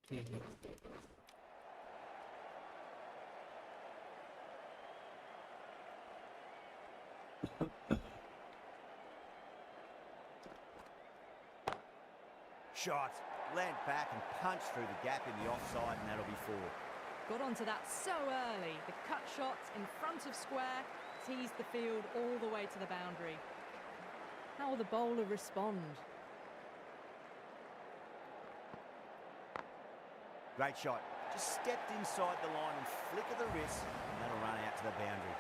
Speaker 1: ठीक है.
Speaker 5: Shot, land back and punch through the gap in the offside, and that'll be 4.
Speaker 6: Got onto that so early. The cut shot in front of square teased the field all the way to the boundary. How will the bowler respond?
Speaker 5: Great shot. Just stepped inside the line and flick of the wrist, and that'll run out to the boundary.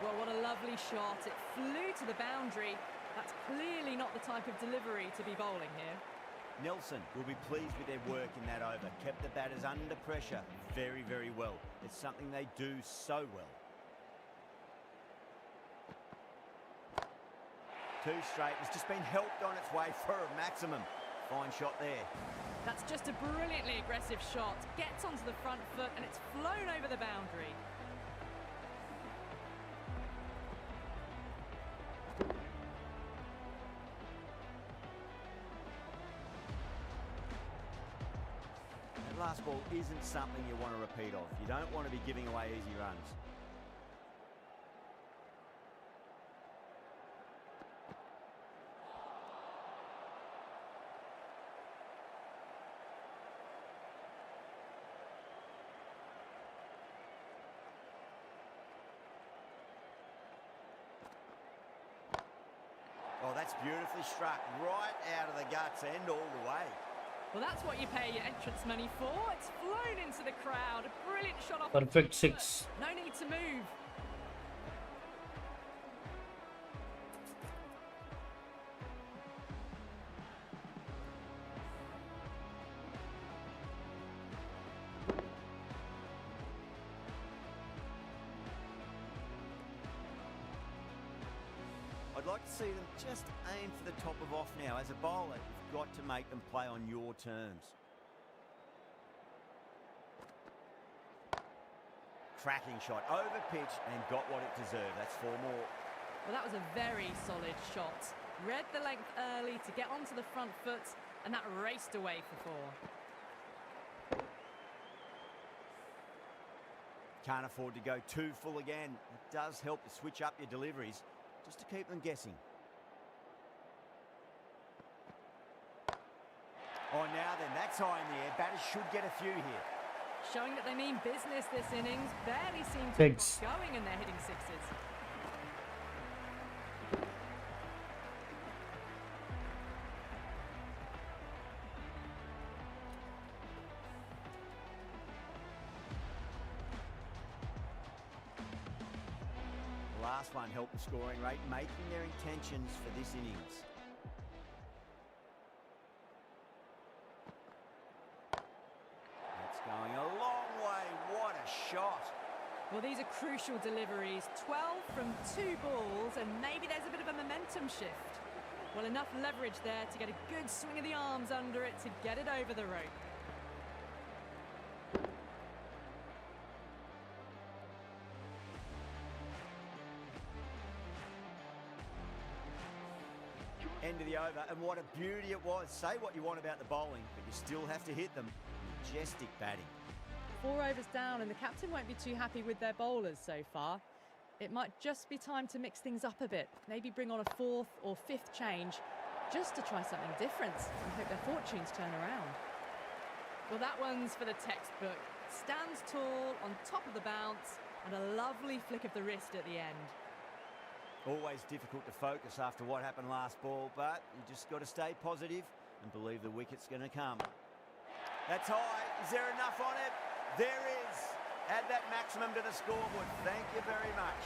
Speaker 6: Well, what a lovely shot. It flew to the boundary. That's clearly not the type of delivery to be bowling here.
Speaker 5: Nelson will be pleased with their work in that over. Kept the batters under pressure very, very well. It's something they do so well. 2 straight. It's just been helped on its way for a maximum. Fine shot there.
Speaker 6: That's just a brilliantly aggressive shot. Gets onto the front foot and it's flown over the boundary.
Speaker 5: That last ball isn't something you want to repeat of. You don't want to be giving away easy runs. Oh, that's beautifully struck. Right out of the guts and all the way.
Speaker 6: Well, that's what you pay your entrance money for. It's flown into the crowd. A brilliant shot off.
Speaker 1: Perfect 6.
Speaker 6: No need to move.
Speaker 5: I'd like to see them just aim for the top of off now. As a bowler, you've got to make them play on your terms. Cracking shot, over pitch and got what it deserved. That's 4 more.
Speaker 6: Well, that was a very solid shot. Read the length early to get onto the front foot, and that raced away for 4.
Speaker 5: Can't afford to go too full again. It does help to switch up your deliveries, just to keep them guessing. Oh, now then, that's high in the air. Batters should get a few here.
Speaker 6: Showing that they mean business this innings. Barely seem to
Speaker 1: Six.
Speaker 6: be going and they're hitting 6s.
Speaker 5: The last one helped the scoring rate, making their intentions for this innings. That's going a long way. What a shot.
Speaker 6: Well, these are crucial deliveries. 12 from 2 balls, and maybe there's a bit of a momentum shift. Well, enough leverage there to get a good swing of the arms under it to get it over the rope.
Speaker 5: End of the over, and what a beauty it was. Say what you want about the bowling, but you still have to hit them. Majestic batting.
Speaker 6: 4 overs down, and the captain won't be too happy with their bowlers so far. It might just be time to mix things up a bit. Maybe bring on a 4th or 5th change, just to try something different and hope their fortunes turn around. Well, that one's for the textbook. stands tall on top of the bounce, and a lovely flick of the wrist at the end.
Speaker 5: Always difficult to focus after what happened last ball, but you just got to stay positive and believe the wicket's going to come. That's high. Is there enough on it? There is. Add that maximum to the scoreboard. Thank you very much.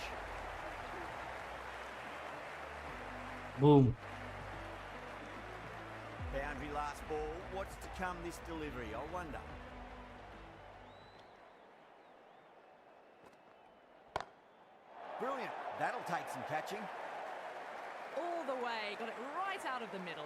Speaker 1: Boom.
Speaker 5: Boundary last ball. What's to come this delivery? I wonder. Brilliant. That'll take some catching.
Speaker 6: All the way, got it right out of the middle.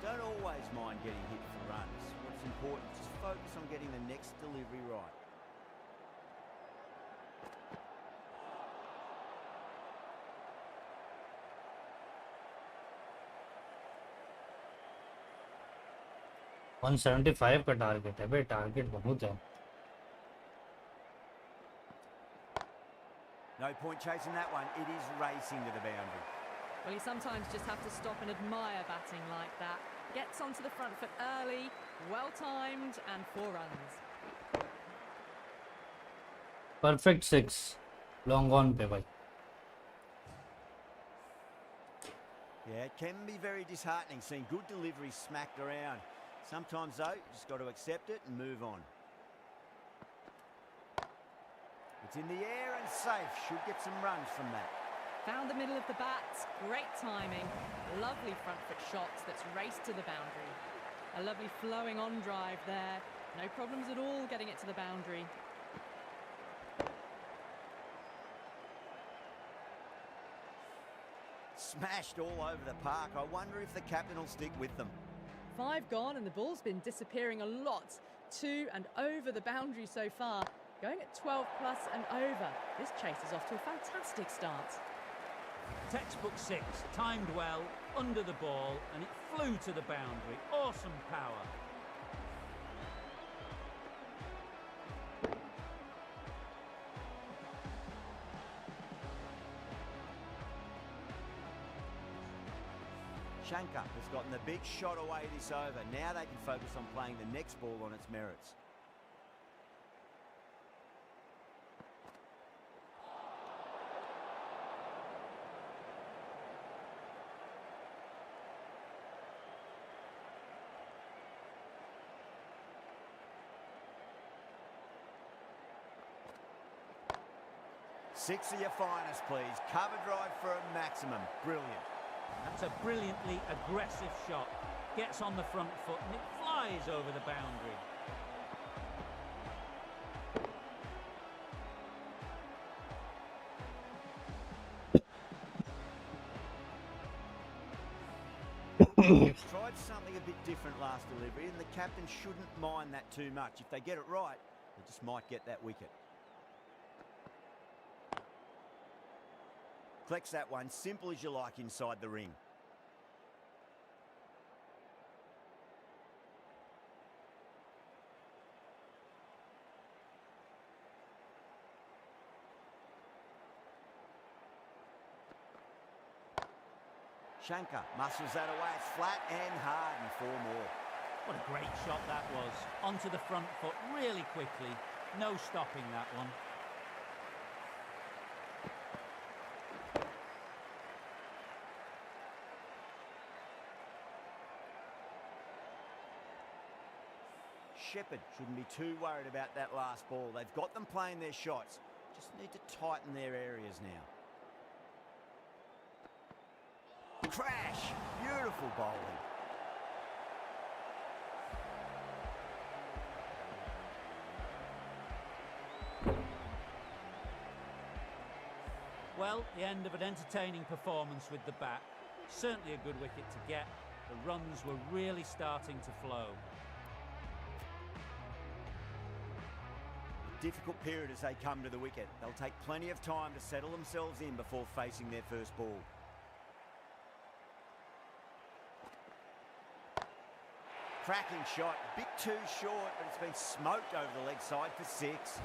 Speaker 5: Don't always mind getting hit for runs. What's important is just focus on getting the next delivery right.
Speaker 1: One 175 का target है भाई, target बहुत है.
Speaker 5: No point chasing that one. It is racing to the boundary.
Speaker 6: Well, you sometimes just have to stop and admire batting like that. Gets onto the front foot early, well-timed, and 4 runs.
Speaker 1: Perfect 6. Long on पे भाई.
Speaker 5: Yeah, it can be very disheartening seeing good deliveries smacked around. Sometimes, though, you just got to accept it and move on. It's in the air and safe. Should get some runs from that.
Speaker 6: Found the middle of the bat, great timing. Lovely front foot shot that's raced to the boundary. A lovely flowing on drive there. No problems at all getting it to the boundary.
Speaker 5: Smashed all over the park. I wonder if the captain will stick with them.
Speaker 6: 5 gone and the ball's been disappearing a lot to and over the boundary so far. Going at 12 plus and over. This chase is off to a fantastic start.
Speaker 9: Textbook 6, timed well, under the ball, and it flew to the boundary. Awesome power.
Speaker 5: Shankar has gotten the big shot away this over. Now they can focus on playing the next ball on its merits. Six of your finest, please. Cover drive for a maximum. Brilliant.
Speaker 9: That's a brilliantly aggressive shot. Gets on the front foot and it flies over the boundary.
Speaker 5: Tried something a bit different last delivery, and the captain shouldn't mind that too much. If they get it right, they just might get that wicket. Collects that one, simple as you like inside the ring. Shankar muscles that away. It's flat and hard and 4 more.
Speaker 9: What a great shot that was. Onto the front foot really quickly. No stopping that one.
Speaker 5: Shepherd shouldn't be too worried about that last ball. They've got them playing their shots. Just need to tighten their areas now. Crash! Beautiful bowling.
Speaker 9: Well, the end of an entertaining performance with the bat. Certainly a good wicket to get. The runs were really starting to flow.
Speaker 5: Difficult period as they come to the wicket. They'll take plenty of time to settle themselves in before facing their first ball. cracking shot. Bit too short, but it's been smoked over the leg side for 6.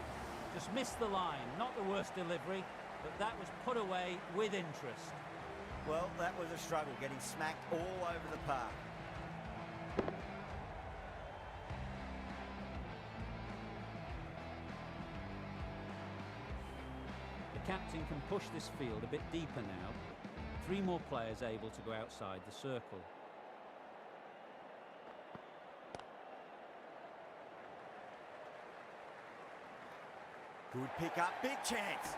Speaker 9: Just missed the line. Not the worst delivery, but that was put away with interest.
Speaker 5: Well, that was a struggle, getting smacked all over the park.
Speaker 9: The captain can push this field a bit deeper now. 3 more players able to go outside the circle.
Speaker 5: Good pick up, big chance.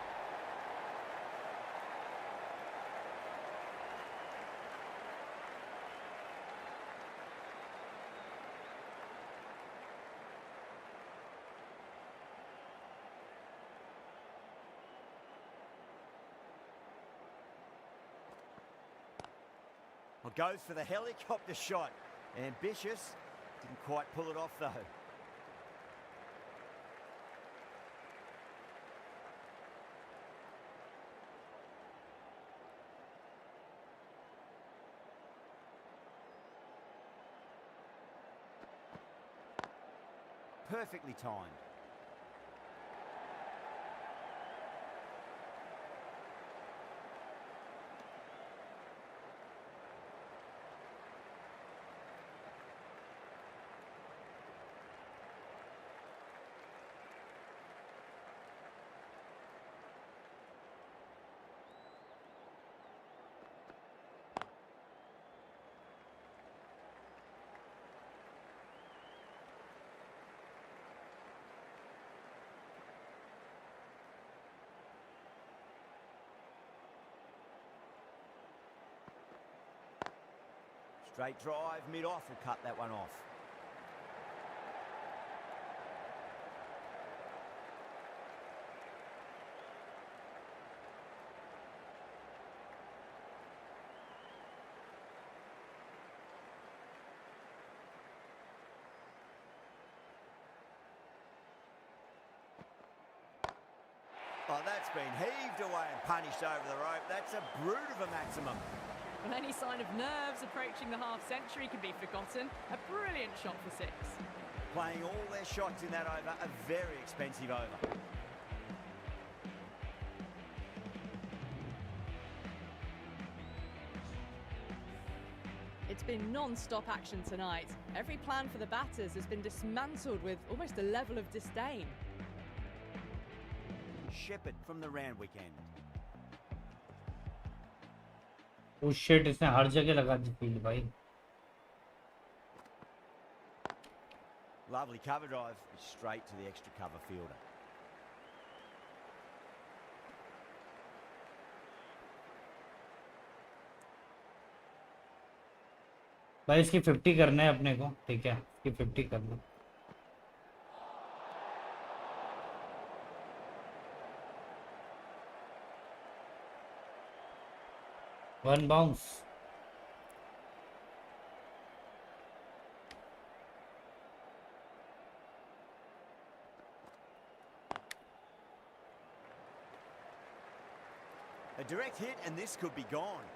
Speaker 5: Well, goes for the helicopter shot. Ambitious. Didn't quite pull it off though. Perfectly timed. Straight drive, mid-off will cut that one off. Oh, that's been heaved away and punished over the rope. That's a brute of a maximum.
Speaker 6: Well, any sign of nerves approaching the half-century can be forgotten. A brilliant shot for 6.
Speaker 5: Playing all their shots in that over, a very expensive over.
Speaker 6: It's been non-stop action tonight. Every plan for the batters has been dismantled with almost a level of disdain.
Speaker 5: Shepherd from the Randwick end.
Speaker 1: Oh shit, इसने हर जगह लगा दी field भाई.
Speaker 5: Lovely cover drive, straight to the extra cover fielder.
Speaker 1: भाई इसकी 50 करना है अपने को, ठीक है, इसकी 50 करना. One bounce.
Speaker 5: A direct hit and this could be gone.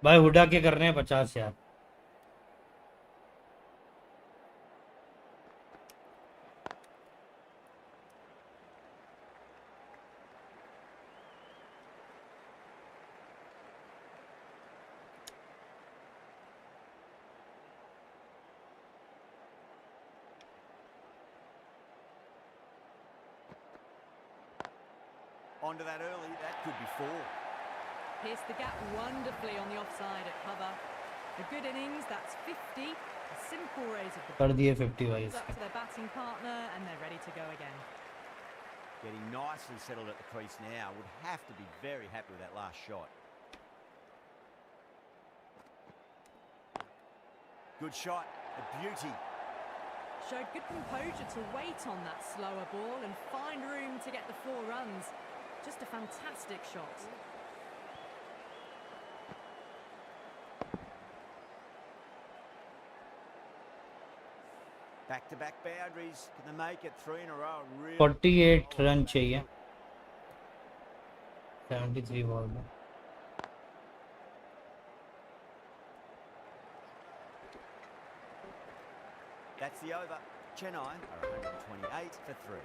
Speaker 1: भाई हुडा के करने हैं 50 यार.
Speaker 5: Onto that early, that could be 4.
Speaker 6: Pierced the gap wonderfully on the offside at cover. A good innings, that's 50. A simple raise of the
Speaker 1: कर दिए 50 भाई.
Speaker 6: up to their batting partner and they're ready to go again.
Speaker 5: Getting nicely settled at the crease now. Would have to be very happy with that last shot. Good shot, a beauty.
Speaker 6: Showed good composure to wait on that slower ball and find room to get the 4 runs. Just a fantastic shot.
Speaker 5: Back-to-back boundaries. Can they make it 3 in a row? Really
Speaker 1: 48 run चाहिए. 73 ball में
Speaker 5: That's the over. Chennai are 128 for 3.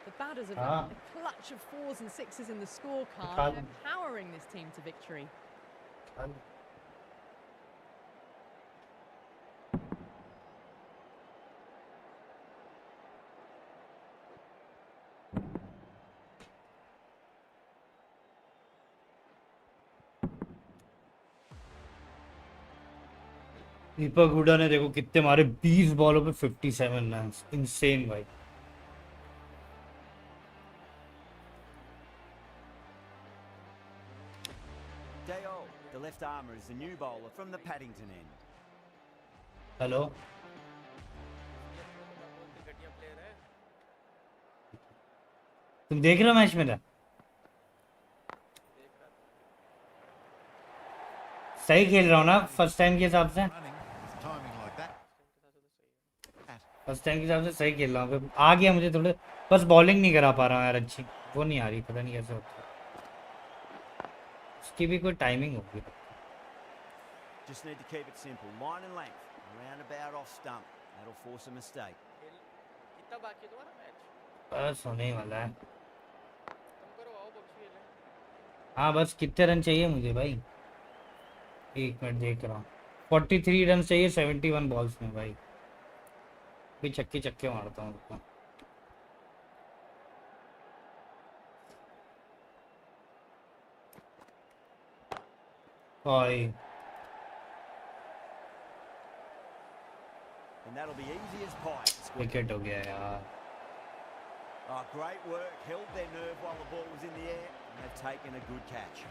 Speaker 6: The batters have
Speaker 1: हाँ
Speaker 6: got a clutch of 4s and 6s in the scorecard.
Speaker 1: खा
Speaker 6: They're powering this team to victory.
Speaker 1: दीपक हुडा ने देखो कितने मारे 20 बॉलों पे 57 रन इंसेन भाई
Speaker 5: Dayol, the left armour, is the new bowler from the Paddington end.
Speaker 1: Hello तुम देख रहे हो मैच मेरा सही खेल रहा हूँ ना फर्स्ट टाइम के हिसाब से
Speaker 7: Running with timing like that.
Speaker 1: First time के हिसाब से सही खेल रहा हूँ फिर आ गया मुझे थोड़े बस बॉलिंग नहीं करा पा रहा हूँ यार अच्छी वो नहीं आ रही पता नहीं कैसे होता है उसकी भी कोई टाइमिंग होगी
Speaker 5: Just need to keep it simple. Line and length. Roundabout off stump. That'll force a mistake.
Speaker 3: कितना बाकी है तुम्हारा मैच?
Speaker 1: बस होने ही वाला है
Speaker 3: तुम करो आओ पबजी खेलें।
Speaker 1: हाँ बस कितने रन चाहिए मुझे भाई एक मिनट देख रहा हूँ 43 रन चाहिए 71 बॉल्स में भाई भी चक्के चक्के मारता हूँ उसको भाई
Speaker 5: And that'll be easy as pie.
Speaker 1: Wicket हो गया यार
Speaker 5: Oh, great work. Held their nerve while the ball was in the air. And they've taken a good catch.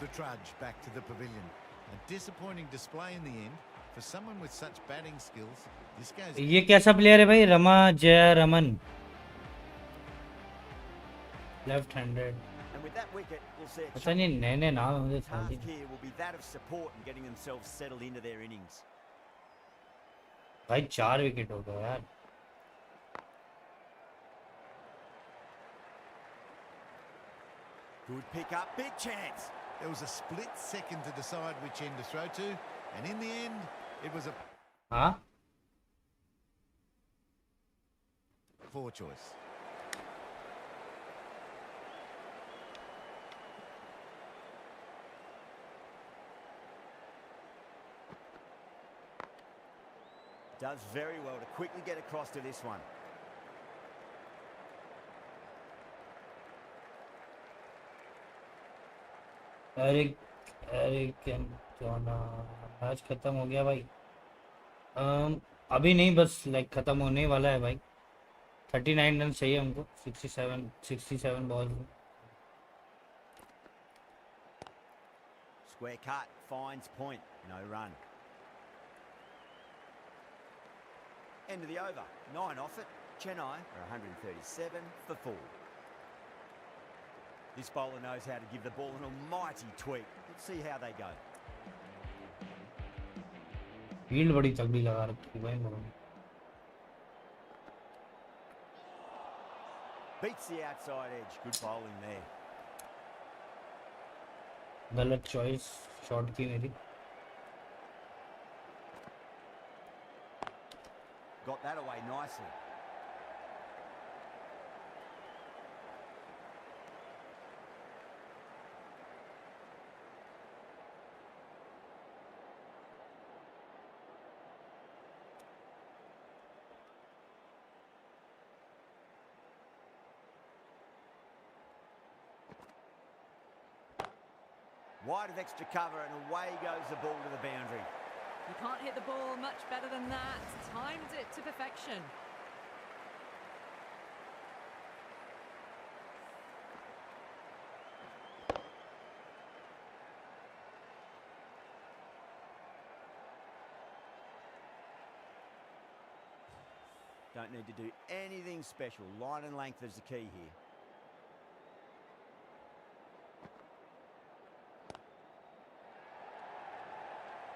Speaker 7: The trudge back to the pavilion. A disappointing display in the end. For someone with such batting skills, this goes...
Speaker 1: ये कैसा player है भाई रमा जय Raman left handed
Speaker 5: And with that wicket, we'll see a
Speaker 1: पता नहीं नए नए नाम है मुझे समझ
Speaker 5: task here will be that of support and getting themselves settled into their innings.
Speaker 1: भाई 4 विकेट हो गए यार
Speaker 5: Good pick up, big chance.
Speaker 7: There was a split second to decide which end to throw to, and in the end, it was a
Speaker 1: हाँ
Speaker 7: poor choice.
Speaker 5: Does very well to quickly get across to this one.
Speaker 1: Eric Eric एंटोना match खत्म हो गया भाई अभी नहीं बस like खत्म होने वाला है भाई 39 रन चाहिए हमको 67 बॉल में
Speaker 5: Square cut, finds point, no run. End of the over, 9 off it. Chennai are 137 for 4. This bowler knows how to give the ball an almighty tweak. Let's see how they go.
Speaker 1: Field बड़ी तगड़ी लगा रखी है भाई लोगों ने
Speaker 5: Beats the outside edge, good bowling there.
Speaker 1: गलत choice shot की मेरी
Speaker 5: Got that away nicely. Wide of extra cover and away goes the ball to the boundary.
Speaker 6: You can't hit the ball much better than that. Timed it to perfection.
Speaker 5: Don't need to do anything special. Line and length is the key here.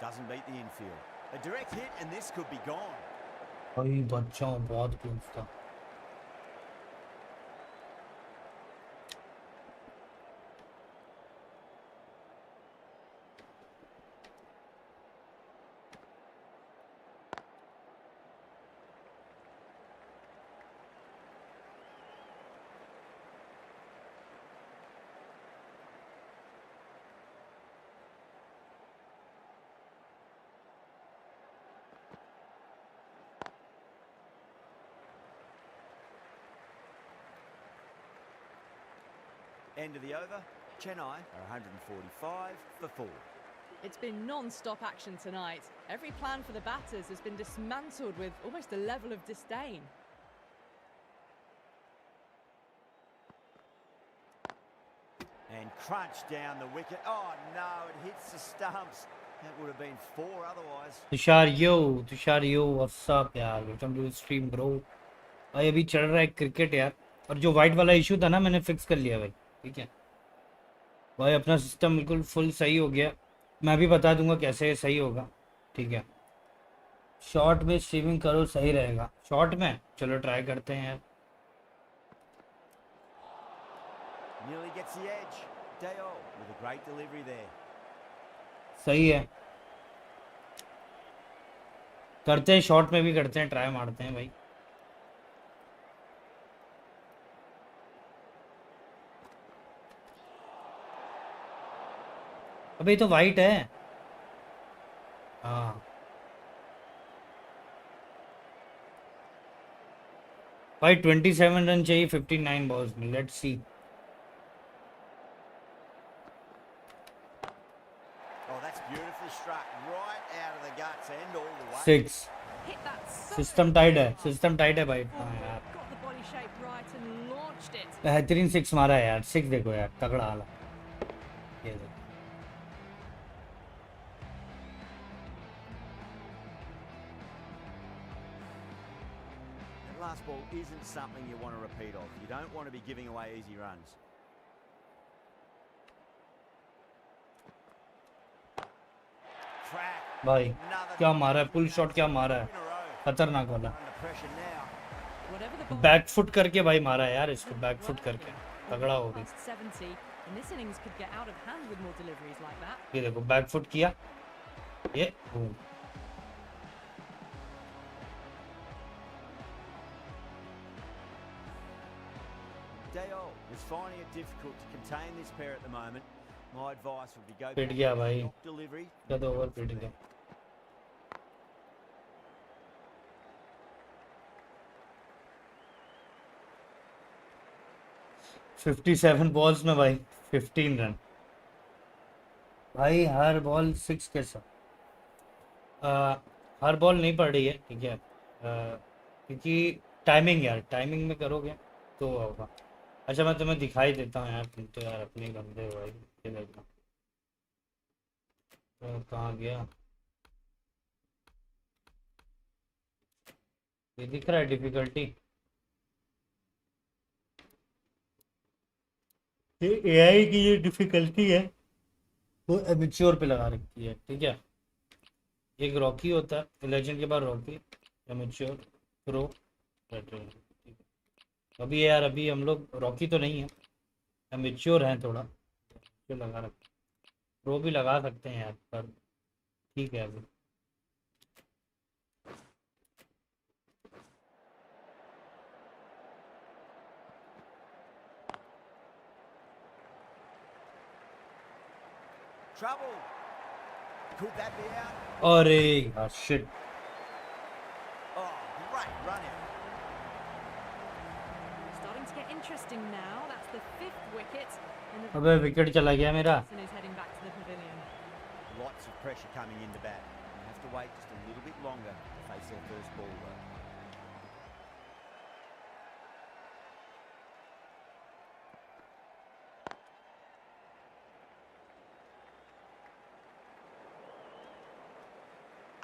Speaker 5: Doesn't beat the infield. A direct hit and this could be gone.
Speaker 1: भाई बच्चा बहुत close था.
Speaker 5: End of the over. Chennai are 145 for 4.
Speaker 6: It's been non-stop action tonight. Every plan for the batters has been dismantled with almost a level of disdain.
Speaker 5: And crunched down the wicket. Oh no, it hits the stumps. That would have been 4 otherwise.
Speaker 1: Tushar yo what's up यार, welcome to stream bro. भाई अभी चल रहा है cricket यार, और जो white वाला इशू था ना मैंने फिक्स कर लिया भाई. ठीक है भाई, अपना सिस्टम बिल्कुल फुल सही हो गया. मैं भी बता दूंगा कैसे सही होगा. ठीक है, शॉर्ट में स्ट्रीमिंग करो सही रहेगा. शॉर्ट में चलो ट्राई करते हैं यार.
Speaker 5: Nearly gets the edge. Dale with a great delivery there.
Speaker 1: सही है, करते हैं शॉर्ट में भी करते हैं, ट्राई मारते हैं भाई. अबे तो वाइट है. हाँ भाई 27 रन चाहिए 59 बॉल्स में. Let's see.
Speaker 5: Oh, that's beautifully struck right out of the guts and all the way.
Speaker 1: 6.
Speaker 6: Hit that so
Speaker 1: system tight है, सिस्टम टाइट है भाई. हाँ यार
Speaker 6: got the body shape right and launched it.
Speaker 1: बेहतरीन 6 मारा है यार. 6 देखो यार, तगड़ा हाल. ये देखो
Speaker 5: That last ball isn't something you want to repeat of. You don't want to be giving away easy runs. Crack.
Speaker 1: भाई.
Speaker 5: Another
Speaker 1: क्या मारा है, पुल शॉट क्या मारा है,
Speaker 5: in a row.
Speaker 1: खतरनाक वाला.
Speaker 5: Under pressure now.
Speaker 6: Whatever the ball
Speaker 1: back foot करके भाई मारा है यार इसको, बैक फुट करके तगड़ा हो गई.
Speaker 6: past 70, and this innings could get out of hand with more deliveries like that.
Speaker 1: ये देखो बैक फुट किया, ये boom.
Speaker 5: Dale is finding it difficult to contain this pair at the moment. My advice would be go
Speaker 1: pit
Speaker 5: back
Speaker 1: गया
Speaker 5: to
Speaker 1: भाई,
Speaker 5: stock delivery.
Speaker 1: क्या तो over पिट गया. Fifty 57 balls में भाई 15 रन. भाई हर बॉल 6 के साथ, हर बॉल नहीं पड़ रही है. ठीक है, क्योंकि टाइमिंग यार, टाइमिंग में करोगे तो होगा. अच्छा मैं तुम्हें दिखाई देता हूँ यार, तुम तो यार अपने ही बंदे हो भाई. ये देखो कहाँ गया, ये दिख रहा है डिफिकल्टी. ये एआई की ये डिफिकल्टी है वो एमेच्योर पे लगा रखी है. ठीक है, एक रॉकी होता है, लेजेंड के बाद रॉकी, एमेच्योर, प्रो, वेटरन. अभी यार अभी हम लोग रॉकी तो नहीं है, एमेच्योर हैं थोड़ा, जो लगा रखा. प्रो भी लगा सकते हैं यार, पर ठीक है अभी.
Speaker 5: Trouble. Could that be out?
Speaker 1: अरे यार shit.
Speaker 5: Oh, great run out.
Speaker 6: Starting to get interesting now. That's the 5th wicket. And the
Speaker 1: अबे विकेट चला गया मेरा.
Speaker 6: person is heading back to the pavilion.
Speaker 5: Lots of pressure coming into bat. You have to wait just a little bit longer to face their first ball though.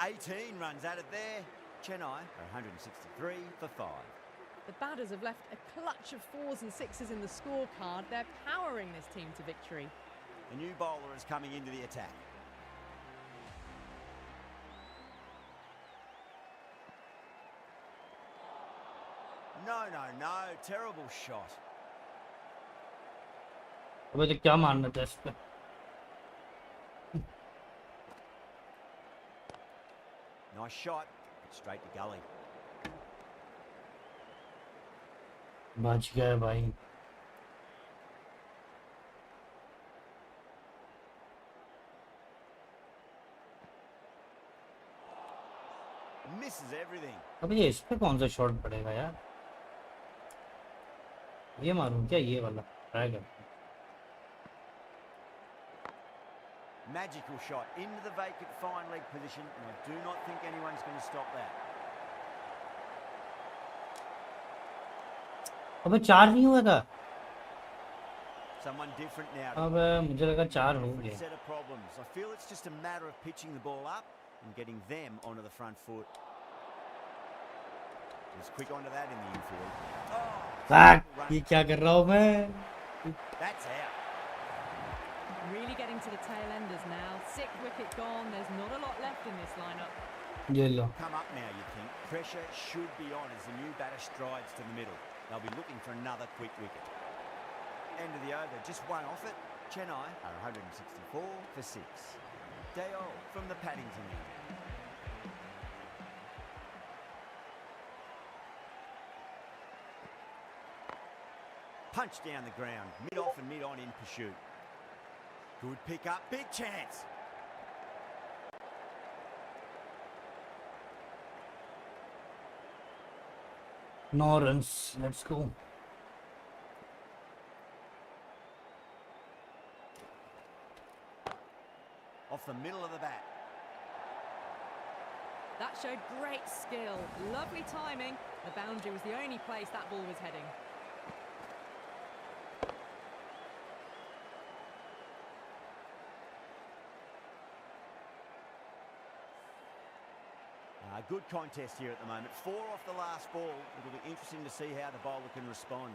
Speaker 5: $18 runs added there. Chennai are 163 for 5.
Speaker 6: The batters have left a clutch of 4s and 6s in the scorecard. They're powering this team to victory.
Speaker 5: A new bowler is coming into the attack. No. Terrible shot.
Speaker 1: अबे तो क्या मारना था इस पे?
Speaker 5: Nice shot. Straight to gully.
Speaker 1: बच गया भाई.
Speaker 5: Misses everything.
Speaker 1: अबे ये इस पे कौन सा शॉट पड़ेगा यार? ये मारूं क्या ये वाला? ट्राई कर.
Speaker 5: Magical shot into the vacant fine leg position, and I do not think anyone's going to stop that.
Speaker 1: अबे 4 नहीं हुआ था.
Speaker 5: Someone different now.
Speaker 1: अबे मुझे लगा 4 हो
Speaker 5: Different
Speaker 1: गए.
Speaker 5: set of problems. I feel it's just a matter of pitching the ball up and getting them onto the front foot. Just quick onto that in the infield.
Speaker 1: Fuck! ये क्या कर रहा हूँ मैं?
Speaker 5: That's out.
Speaker 6: Really getting to the tail enders now. 6th wicket gone. There's not a lot left in this lineup.
Speaker 1: ये लो.
Speaker 5: Come up now, you think. Pressure should be on as the new batter strides to the middle. They'll be looking for another quick wicket. End of the over, just one off it. Chennai are 164 for 6. Dale from the Paddington end. Punch down the ground, mid-off and mid-on in pursuit. Good pick up, big chance.
Speaker 1: No runs. Let's go.
Speaker 5: Off the middle of the bat.
Speaker 6: That showed great skill. Lovely timing. The boundary was the only place that ball was heading.
Speaker 5: Good contest here at the moment. 4 off the last ball. It'll be interesting to see how the bowler can respond.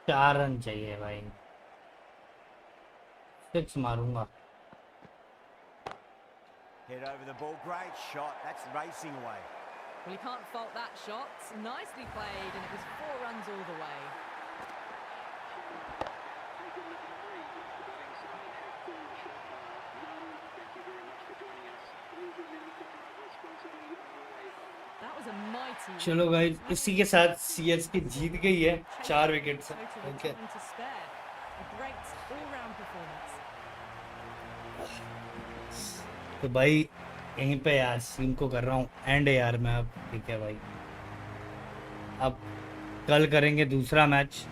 Speaker 1: चार run चाहिए भाई. 6 मारूंगा.
Speaker 5: Head over the ball. Great shot. That's racing away.
Speaker 6: Well, you can't fault that shot. Nicely played, and it was 4 runs all the way. That was a mighty.
Speaker 1: चलो guys, इसी के साथ CSK जीत गई है 4 wicket से. Okay.
Speaker 6: A great all-round performance.
Speaker 1: तो भाई यहीं पे यार सीम को कर रहा हूँ एंड यार मैं अब. ठीक है भाई, अब कल करेंगे दूसरा मैच.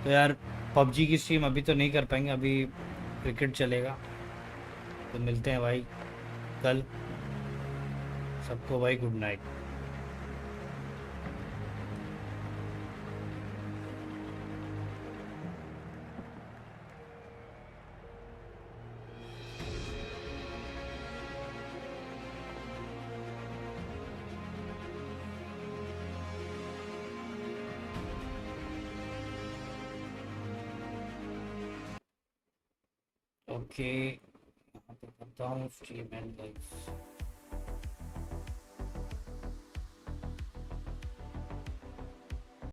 Speaker 1: तो यार पबजी की स्ट्रीम अभी तो नहीं कर पाएंगे, अभी क्रिकेट चलेगा. तो मिलते हैं भाई कल. सबको भाई गुड नाइट. ओके, यहाँ पे करता हूँ स्ट्रीम एंड गाइस.